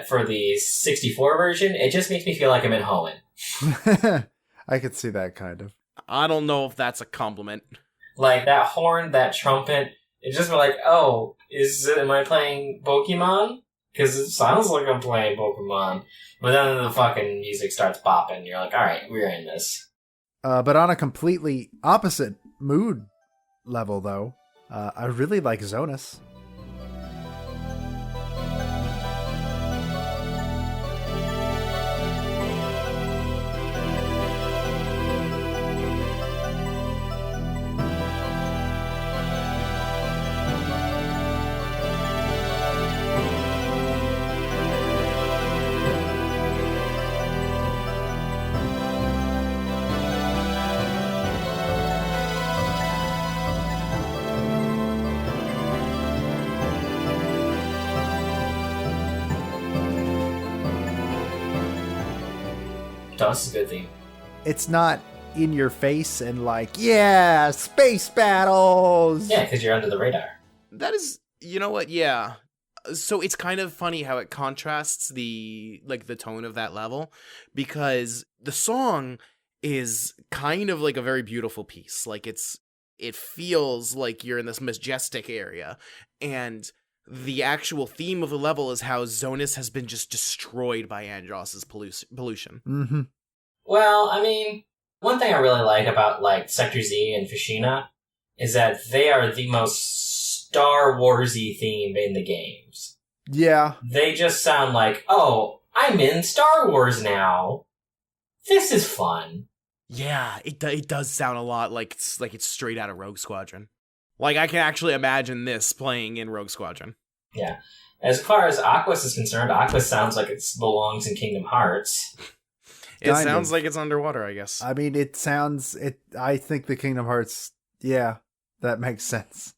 for the 64 version, it just makes me feel like I'm in Hoenn. I could see that kind of. I don't know if that's a compliment. Like, that horn, that trumpet, it's just like, oh, am I playing Pokemon? Because it sounds like I'm playing Pokemon. But then the fucking music starts bopping. You're like, alright, we're in this. But on a completely opposite mood level, though, I really like Zonus. DOS is a good theme. It's not in your face and like, yeah, space battles. Yeah, because you're under the radar. That is, you know what? Yeah. So it's kind of funny how it contrasts the tone of that level, because the song is kind of like a very beautiful piece. Like it feels like you're in this majestic area, and the actual theme of the level is how Zonus has been just destroyed by Andross's pollution. Mm-hmm. Well, I mean, one thing I really like about like Sector Z and Fushina is that they are the most Star Warsy theme in the games. Yeah. They just sound like, oh, I'm in Star Wars now. This is fun. Yeah, it does sound a lot like it's straight out of Rogue Squadron. Like, I can actually imagine this playing in Rogue Squadron. Yeah. As far as Aquas is concerned, Aquas sounds like it belongs in Kingdom Hearts. It sounds like it's underwater, I guess. I mean, I think the Kingdom Hearts, yeah, that makes sense.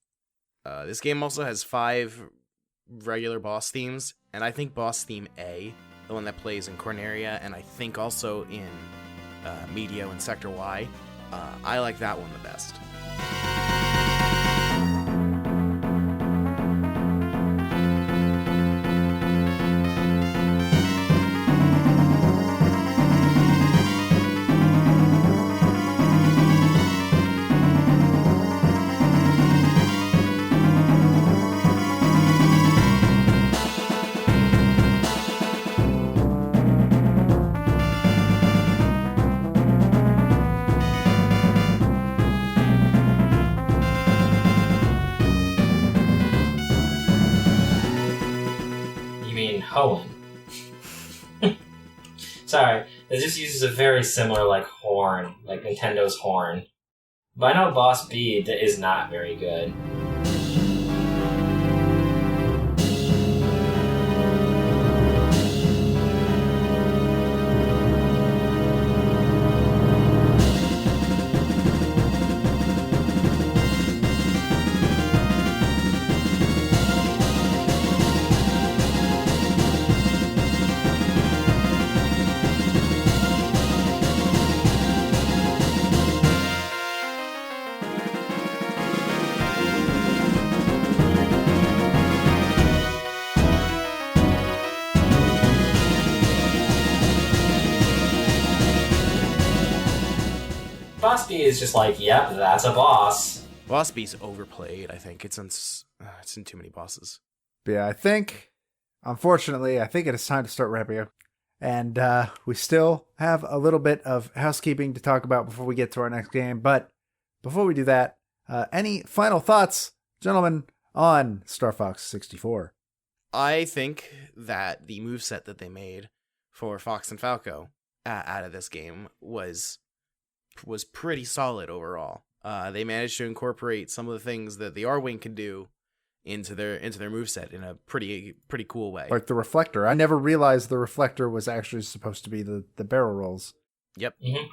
This game also has 5 regular boss themes, and I think boss theme A, the one that plays in Corneria, and I think also in Medio and Sector Y, I like that one the best. Hoenn. Sorry, it just uses a very similar, like, horn, like Nintendo's horn. But I know Boss B is not very good. Boss B is just like, yep, that's a boss. Boss B's overplayed, I think. It's in too many bosses. But yeah, unfortunately, I think it is time to start wrapping up. And we still have a little bit of housekeeping to talk about before we get to our next game. But before we do that, any final thoughts, gentlemen, on Star Fox 64? I think that the moveset that they made for Fox and Falco out of this game was pretty solid overall. They managed to incorporate some of the things that the Arwing can do into their moveset in a pretty cool way. Like the reflector. I never realized the reflector was actually supposed to be the barrel rolls. Yep. Mm-hmm.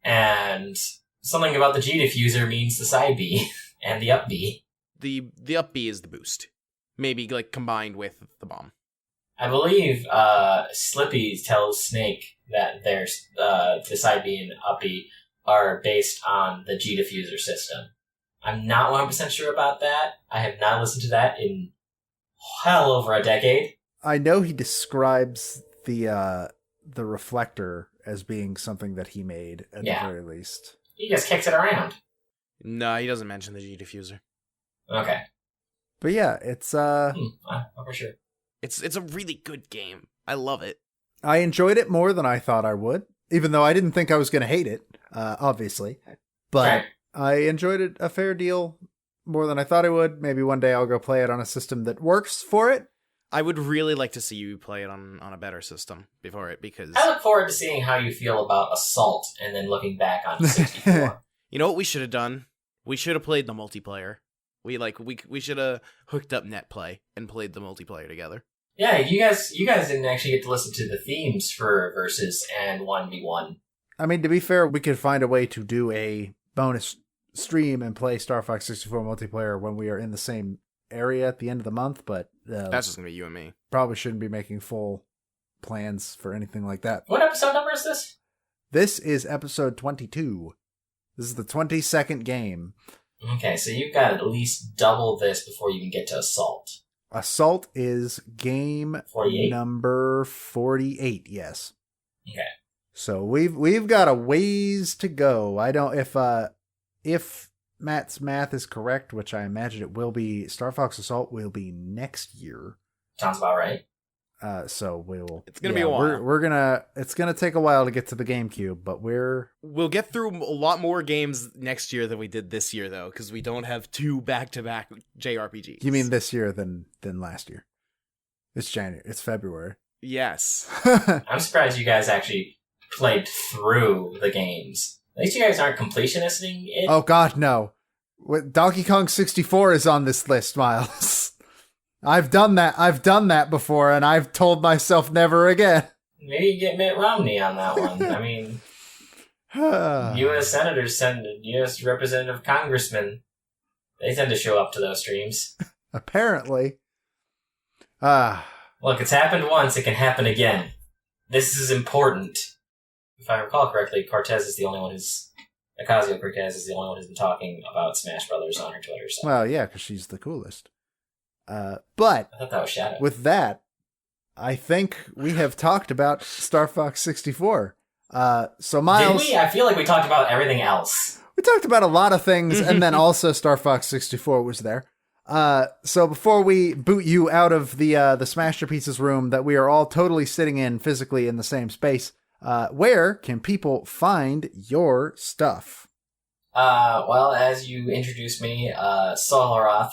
And something about the G-Diffuser means the side B and the up B. The up B is the boost. Maybe like combined with the bomb. I believe Slippy tells Snake that there's the side B and up B are based on the G-Diffuser system. I'm not 100% sure about that. I have not listened to that in well over a decade. I know he describes the reflector as being something that he made at the very least. He just kicks it around. No, he doesn't mention the G-Diffuser. Okay. But yeah, it's for sure. It's a really good game. I love it. I enjoyed it more than I thought I would, even though I didn't think I was going to hate it, obviously. But right. I enjoyed it a fair deal more than I thought I would. Maybe one day I'll go play it on a system that works for it. I would really like to see you play it on a better system before it, because I look forward to seeing how you feel about Assault and then looking back on 64. You know what we should have done? We should have played the multiplayer. We should have hooked up NetPlay and played the multiplayer together. Yeah, you guys didn't actually get to listen to the themes for Versus and 1v1. I mean, to be fair, we could find a way to do a bonus stream and play Star Fox 64 multiplayer when we are in the same area at the end of the month, but that's just gonna be you and me. Probably shouldn't be making full plans for anything like that. What episode number is this? This is episode 22. This is the 22nd game. Okay, so you've got at least double this before you can get to Assault. Assault is game 48? number 48, yes. Okay. So we've got a ways to go. I don't if Matt's math is correct, which I imagine it will be, Star Fox Assault will be next year. Sounds about right. So It's gonna be a while. It's gonna take a while to get to the GameCube, but we'll get through a lot more games next year than we did this year, though, because we don't have 2 back-to-back JRPGs. You mean this year than last year? It's January. It's February. Yes. I'm surprised you guys actually played through the games. At least you guys aren't completionisting it. Oh God, no! Donkey Kong 64 is on this list, Miles. I've done that before, and I've told myself never again. Maybe you get Mitt Romney on that one. I mean, U.S. senators send U.S. representative congressmen. They tend to show up to those streams. Apparently. Look, it's happened once, it can happen again. This is important. If I recall correctly, Ocasio-Cortez is the only one who's been talking about Smash Brothers on her Twitter. So. Well, yeah, because she's the coolest. But I thought that was Shadow. With that, I think we have talked about Star Fox 64. So Miles, did we? I feel like we talked about everything else. We talked about a lot of things, and then also Star Fox 64 was there. So before we boot you out of the Smashterpieces room that we are all totally sitting in physically in the same space, where can people find your stuff? Well, as you introduced me, Solharath,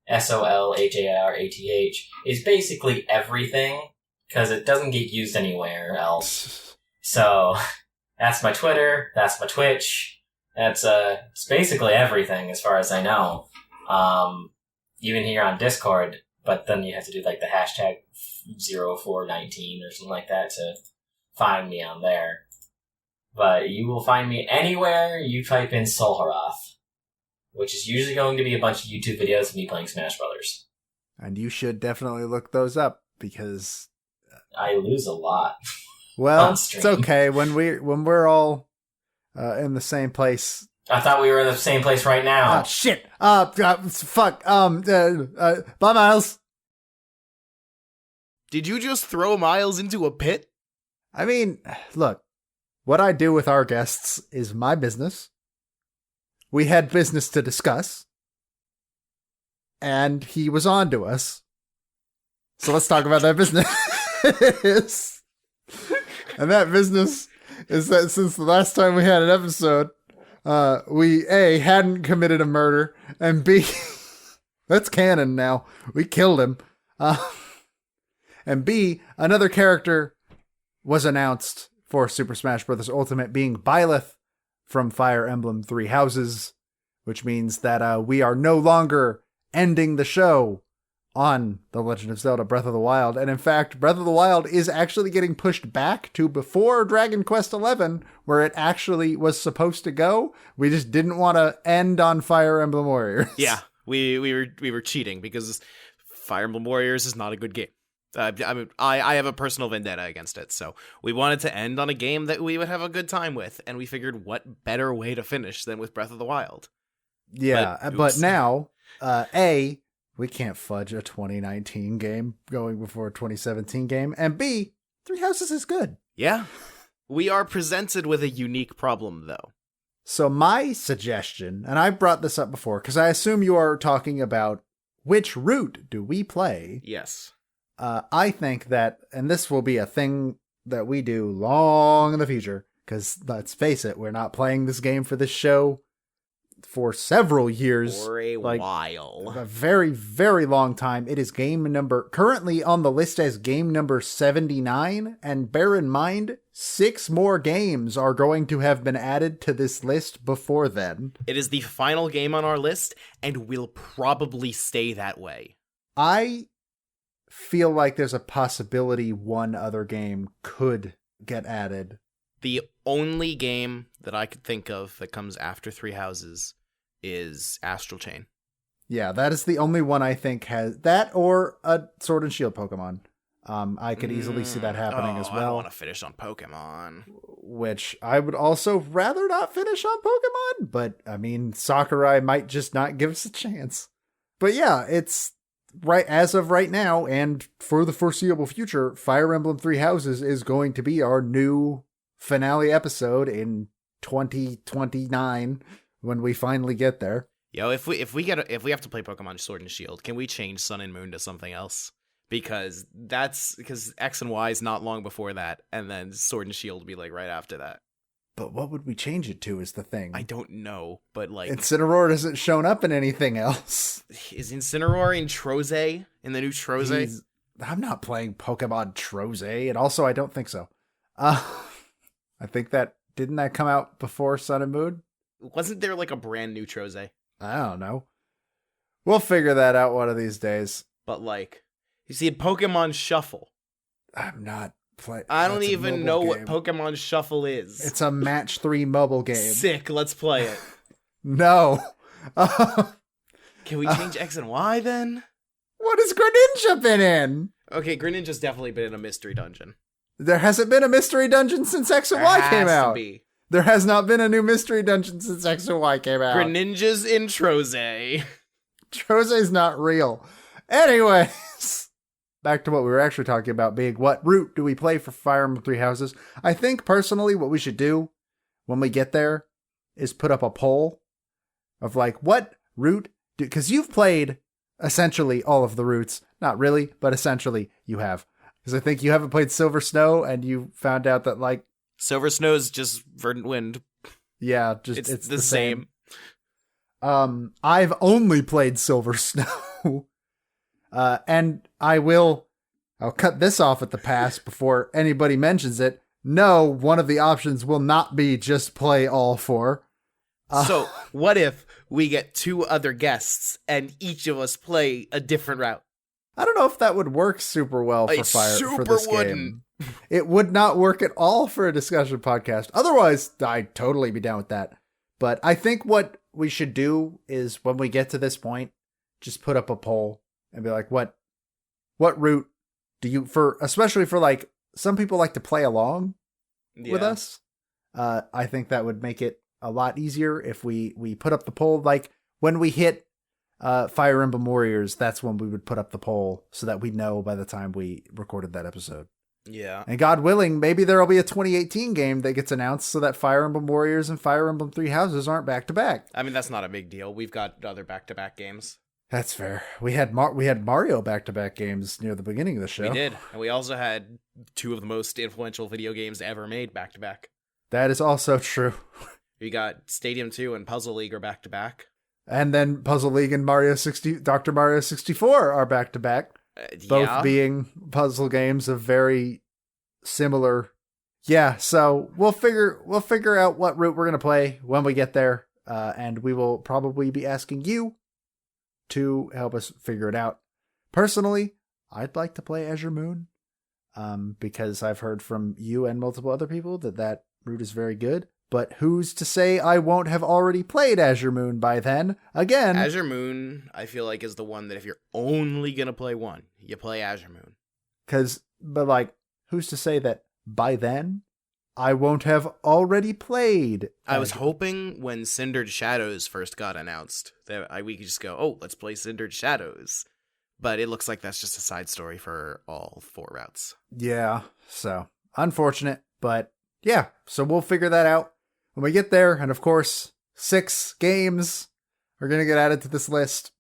Solharath, is basically everything, because it doesn't get used anywhere else. So, that's my Twitter, that's my Twitch, it's basically everything as far as I know. Even here on Discord, but then you have to do like the hashtag 0419 or something like that to find me on there. But you will find me anywhere you type in Solharath, which is usually going to be a bunch of YouTube videos of me playing Smash Brothers. And you should definitely look those up, because I lose a lot. Well, it's okay when we're all in the same place. I thought we were in the same place right now. Oh shit! Fuck. Bye, Miles. Did you just throw Miles into a pit? I mean, look, what I do with our guests is my business. We had business to discuss, and he was on to us. So let's talk about that business. And that business is that since the last time we had an episode, we A, hadn't committed a murder, and B, that's canon now. We killed him. And B, another character was announced for Super Smash Bros. Ultimate, being Byleth from Fire Emblem Three Houses, which means that we are no longer ending the show on The Legend of Zelda Breath of the Wild. And in fact, Breath of the Wild is actually getting pushed back to before Dragon Quest XI, where it actually was supposed to go. We just didn't want to end on Fire Emblem Warriors. Yeah, we were cheating, because Fire Emblem Warriors is not a good game. I have a personal vendetta against it, so we wanted to end on a game that we would have a good time with, and we figured what better way to finish than with Breath of the Wild. Yeah, but now, A, we can't fudge a 2019 game going before a 2017 game, and B, Three Houses is good. Yeah. We are presented with a unique problem, though. So my suggestion, and I've brought this up before, because I assume you are talking about which route do we play? Yes. I think that, and this will be a thing that we do long in the future, because let's face it, we're not playing this game for this show for several years. For a while. A very, very long time. It is currently on the list as game number 79, and bear in mind, 6 more games are going to have been added to this list before then. It is the final game on our list, and will probably stay that way. I feel like there's a possibility one other game could get added. The only game that I could think of that comes after Three Houses is Astral Chain. Yeah, that is the only one I think has that, or a Sword and Shield Pokemon. I could easily see that happening as I don't well. want to finish on Pokemon. Which I would also rather not finish on Pokemon, but I mean, Sakurai might just not give us a chance. But yeah, it's right as of right now, and for the foreseeable future, Fire Emblem Three Houses is going to be our new finale episode in 2029 when we finally get there. Yo, if we have to play Pokemon Sword and Shield, can we change Sun and Moon to something else? Because X and Y is not long before that, and then Sword and Shield will be like right after that. But what would we change it to is the thing. I don't know, but like Incineroar hasn't shown up in anything else. Is Incineroar in Troze? In the new Troze? I'm not playing Pokemon Troze, and also I don't think so. I think didn't that come out before Sun and Moon? Wasn't there like a brand new Troze? I don't know. We'll figure that out one of these days. But like, you see, Pokemon Shuffle. I'm not playing. I don't even know what Pokemon Shuffle is. It's a match 3 mobile game. Sick, let's play it. No. Can we change X and Y then? What has Greninja been in? Okay, Greninja's definitely been in a mystery dungeon. There hasn't been a mystery dungeon since X and Y came out. Be. There has not been a new mystery dungeon since X and Y came out. Greninja's in Troze. Troze's not real. Anyways, back to what we were actually talking about being what route do we play for Fire Emblem Three Houses? I think personally what we should do when we get there is put up a poll of like what route because you've played essentially all of the routes. Not really, but essentially you have. Because I think you haven't played Silver Snow and you found out that like Silver Snow's just Verdant Wind. Yeah, just it's the same. I've only played Silver Snow. And I'll cut this off at the pass before anybody mentions it. No, one of the options will not be just play all 4. So what if we get 2 other guests and each of us play a different route? I don't know if that would work super well for this game. It would not work at all for a discussion podcast. Otherwise, I'd totally be down with that. But I think what we should do is when we get to this point, just put up a poll and be like, what route do you, especially for like, some people like to play along with us. I think that would make it a lot easier if we put up the poll. Like when we hit Fire Emblem Warriors, that's when we would put up the poll so that we know by the time we recorded that episode. Yeah. And God willing, maybe there'll be a 2018 game that gets announced so that Fire Emblem Warriors and Fire Emblem Three Houses aren't back to back. I mean, that's not a big deal. We've got other back-to-back games. That's fair. We had Mario back-to-back games near the beginning of the show. We did. And we also had 2 of the most influential video games ever made back-to-back. That is also true. We got Stadium 2 and Puzzle League are back-to-back. And then Puzzle League and Dr. Mario 64 are back-to-back. Both being puzzle games of very similar. Yeah, so we'll figure out what route we're going to play when we get there. And we will probably be asking you to help us figure it out. Personally, I'd like to play Azure Moon. Because I've heard from you and multiple other people that route is very good. But who's to say I won't have already played Azure Moon by then? Again, Azure Moon, I feel like, is the one that if you're only going to play one, you play Azure Moon. But like, who's to say that by then I won't have already played? I was hoping when Cindered Shadows first got announced that we could just go, oh, let's play Cindered Shadows. But it looks like that's just a side story for all 4 routes. Yeah, so unfortunate, but yeah, so we'll figure that out when we get there. And of course, 6 games are going to get added to this list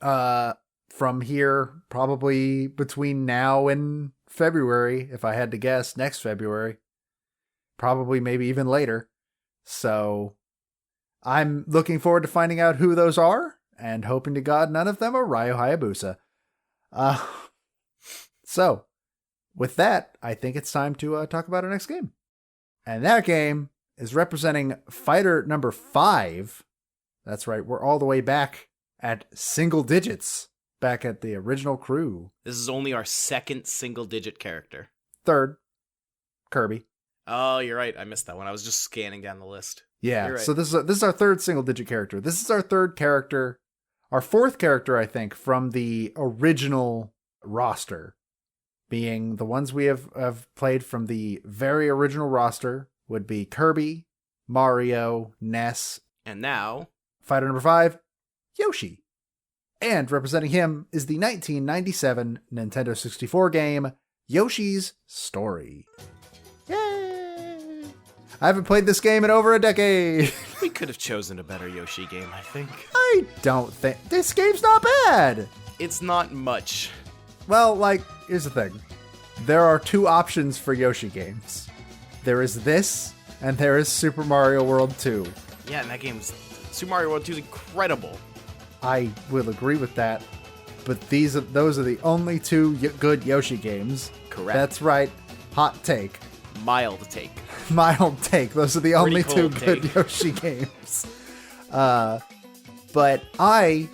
from here, probably between now and February, if I had to guess, next February. Probably maybe even later. So I'm looking forward to finding out who those are and hoping to God none of them are Ryo Hayabusa. So with that, I think it's time to talk about our next game. And that game is representing fighter number 5. That's right. We're all the way back at single digits, back at the original crew. This is only our 2nd single-digit character. 3rd, Kirby. Oh, you're right. I missed that one. I was just scanning down the list. Yeah, right. So this is our 3rd single-digit character. This is our 3rd character, our 4th character, I think, from the original roster. being the ones we have played from the very original roster would be Kirby, Mario, Ness, And now, fighter number 5, Yoshi. And representing him is the 1997 Nintendo 64 game, Yoshi's Story. Yay! I haven't played this game in over a decade. we could have chosen a better Yoshi game, I think. I don't think... This game's not bad! It's not much. Well, like, here's the thing. There are 2 options for Yoshi games. There is this, and there is Super Mario World 2. Yeah, and that game's... Super Mario World 2 is incredible. I will agree with that, but those are the only 2 good Yoshi games. Correct. That's right. Hot take. Mild take. Mild take. Those are the only 2 cold good take. Yoshi games. But I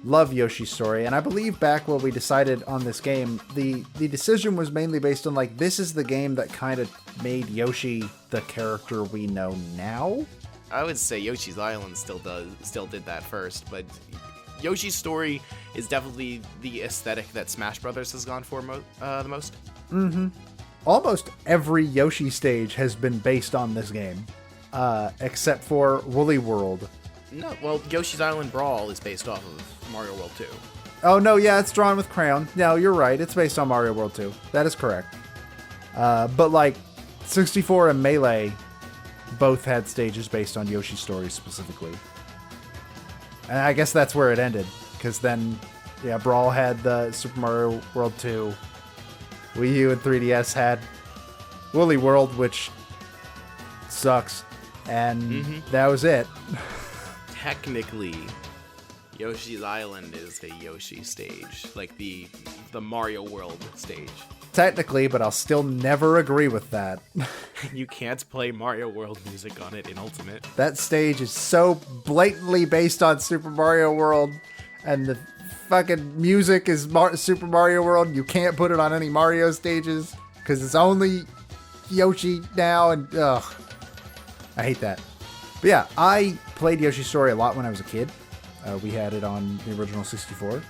love Yoshi's Story, and I believe back when we decided on this game, the decision was mainly based on, like, this is the game that kind of made Yoshi the character we know now. I would say Yoshi's Island still did that first, but Yoshi's Story is definitely the aesthetic that Smash Brothers has gone for the most. Mm-hmm. Almost every Yoshi stage has been based on this game, except for Woolly World. No, well, Yoshi's Island Brawl is based off of Mario World 2. Oh, no, yeah, it's drawn with crayon. No, you're right. It's based on Mario World 2. That is correct. But, like, 64 and Melee both had stages based on Yoshi's Story specifically. And I guess that's where it ended. Because then, yeah, Brawl had the Super Mario World 2. Wii U and 3DS had Woolly World, which sucks. And that was it. Technically, Yoshi's Island is the Yoshi stage, like the Mario World stage. Technically, but I'll still never agree with that. You can't play Mario World music on it in Ultimate. That stage is so blatantly based on Super Mario World, and the fucking music is Super Mario World. You can't put it on any Mario stages, because it's only Yoshi now, and ugh. I hate that. But yeah, I played Yoshi's Story a lot when I was a kid. We had it on the original 64.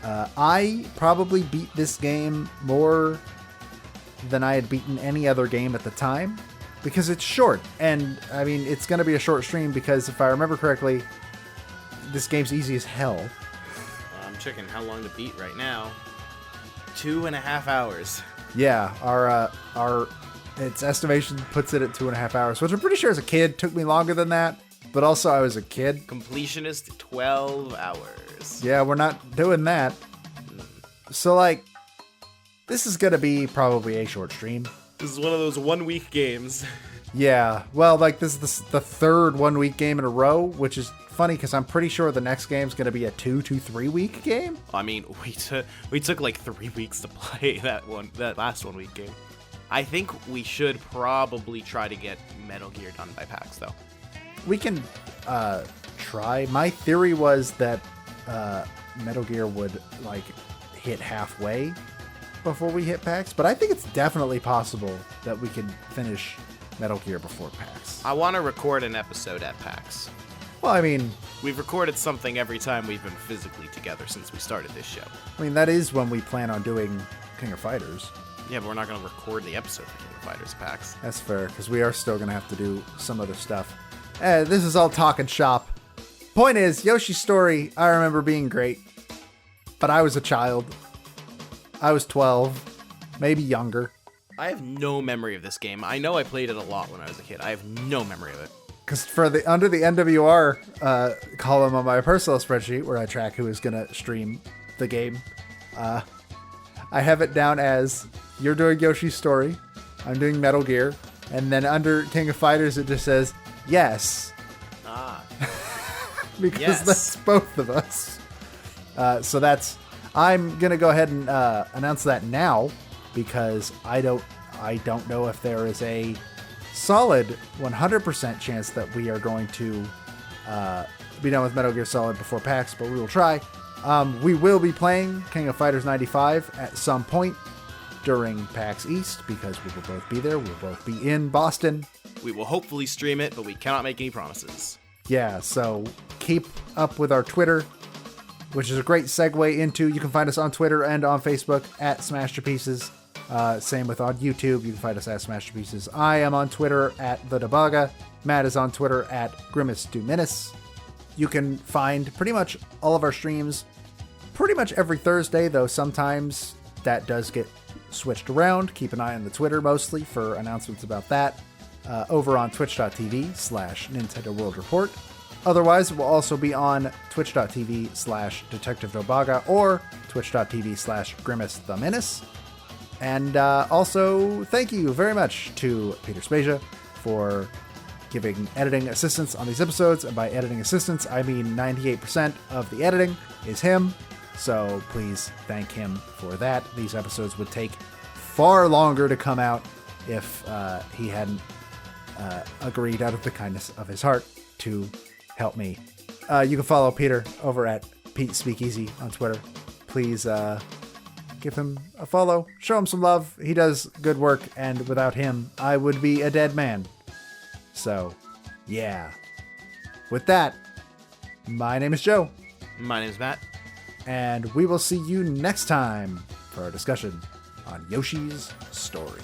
I probably beat this game more than I had beaten any other game at the time, because it's short. And, I mean, it's going to be a short stream because, if I remember correctly, this game's easy as hell. I'm checking how long to beat right now. 2.5 hours. Yeah, our its estimation puts it at 2.5 hours, which I'm pretty sure as a kid took me longer than that. But also, I was a kid. Completionist, 12 hours. Yeah, we're not doing that. So, like, this is going to be probably a short stream. This is one of those 1 week games. Yeah, well, like, this is the third 1 week game in a row, which is funny because I'm pretty sure the next game's going to be a 2 to 3 week game. I mean, we took like 3 weeks to play that last 1 week game. I think we should probably try to get Metal Gear done by PAX, though. We can try. My theory was that Metal Gear would, like, hit halfway before we hit PAX, but I think it's definitely possible that we can finish Metal Gear before PAX. I want to record an episode at PAX. Well, I mean... We've recorded something every time we've been physically together since we started this show. I mean, that is when we plan on doing King of Fighters. Yeah, but we're not going to record the episode for King of Fighters at PAX. That's fair, because we are still going to have to do some other stuff. This is all talking shop. Point is, Yoshi's Story, I remember being great. But I was a child. I was 12, maybe younger. I have no memory of this game. I know I played it a lot when I was a kid. I have no memory of it. Because under the NWR column on my personal spreadsheet, where I track who is going to stream the game, I have it down as, you're doing Yoshi's Story, I'm doing Metal Gear, and then under King of Fighters it just says, yes. Ah. Because yes. that's both of us. So I'm going to go ahead and announce that now, because I don't know if there is a solid 100% chance that we are going to be done with Metal Gear Solid before PAX, but we will try. We will be playing King of Fighters 95 at some point during PAX East, because we will both be there. We'll both be in Boston. We will hopefully stream it, but we cannot make any promises. Yeah, so keep up with our Twitter. which is a great segue into, you can find us on Twitter and on Facebook at Smashterpieces. Same with on YouTube. You can find us at Smashterpieces. I am on Twitter at The Debaga. Matt is on Twitter at Grimace Duminis. You can find pretty much all of our streams pretty much every Thursday, though sometimes that does get switched around. Keep an eye on the Twitter mostly for announcements about that. Over on twitch.tv/Nintendo World Report. Otherwise, we'll also be on twitch.tv/Detective Debaga or twitch.tv/Grimace the Menace. And also, thank you very much to Peter Spezia for giving editing assistance on these episodes. And by editing assistance, I mean 98% of the editing is him. So please thank him for that. These episodes would take far longer to come out if he hadn't agreed out of the kindness of his heart to help me. You can follow Peter over at Pete Speakeasy on Twitter. Please give him a follow. Show him some love. He does good work, and without him, I would be a dead man. So, yeah. With that, my name is Joe. My name's Matt. And we will see you next time for our discussion on Yoshi's Story.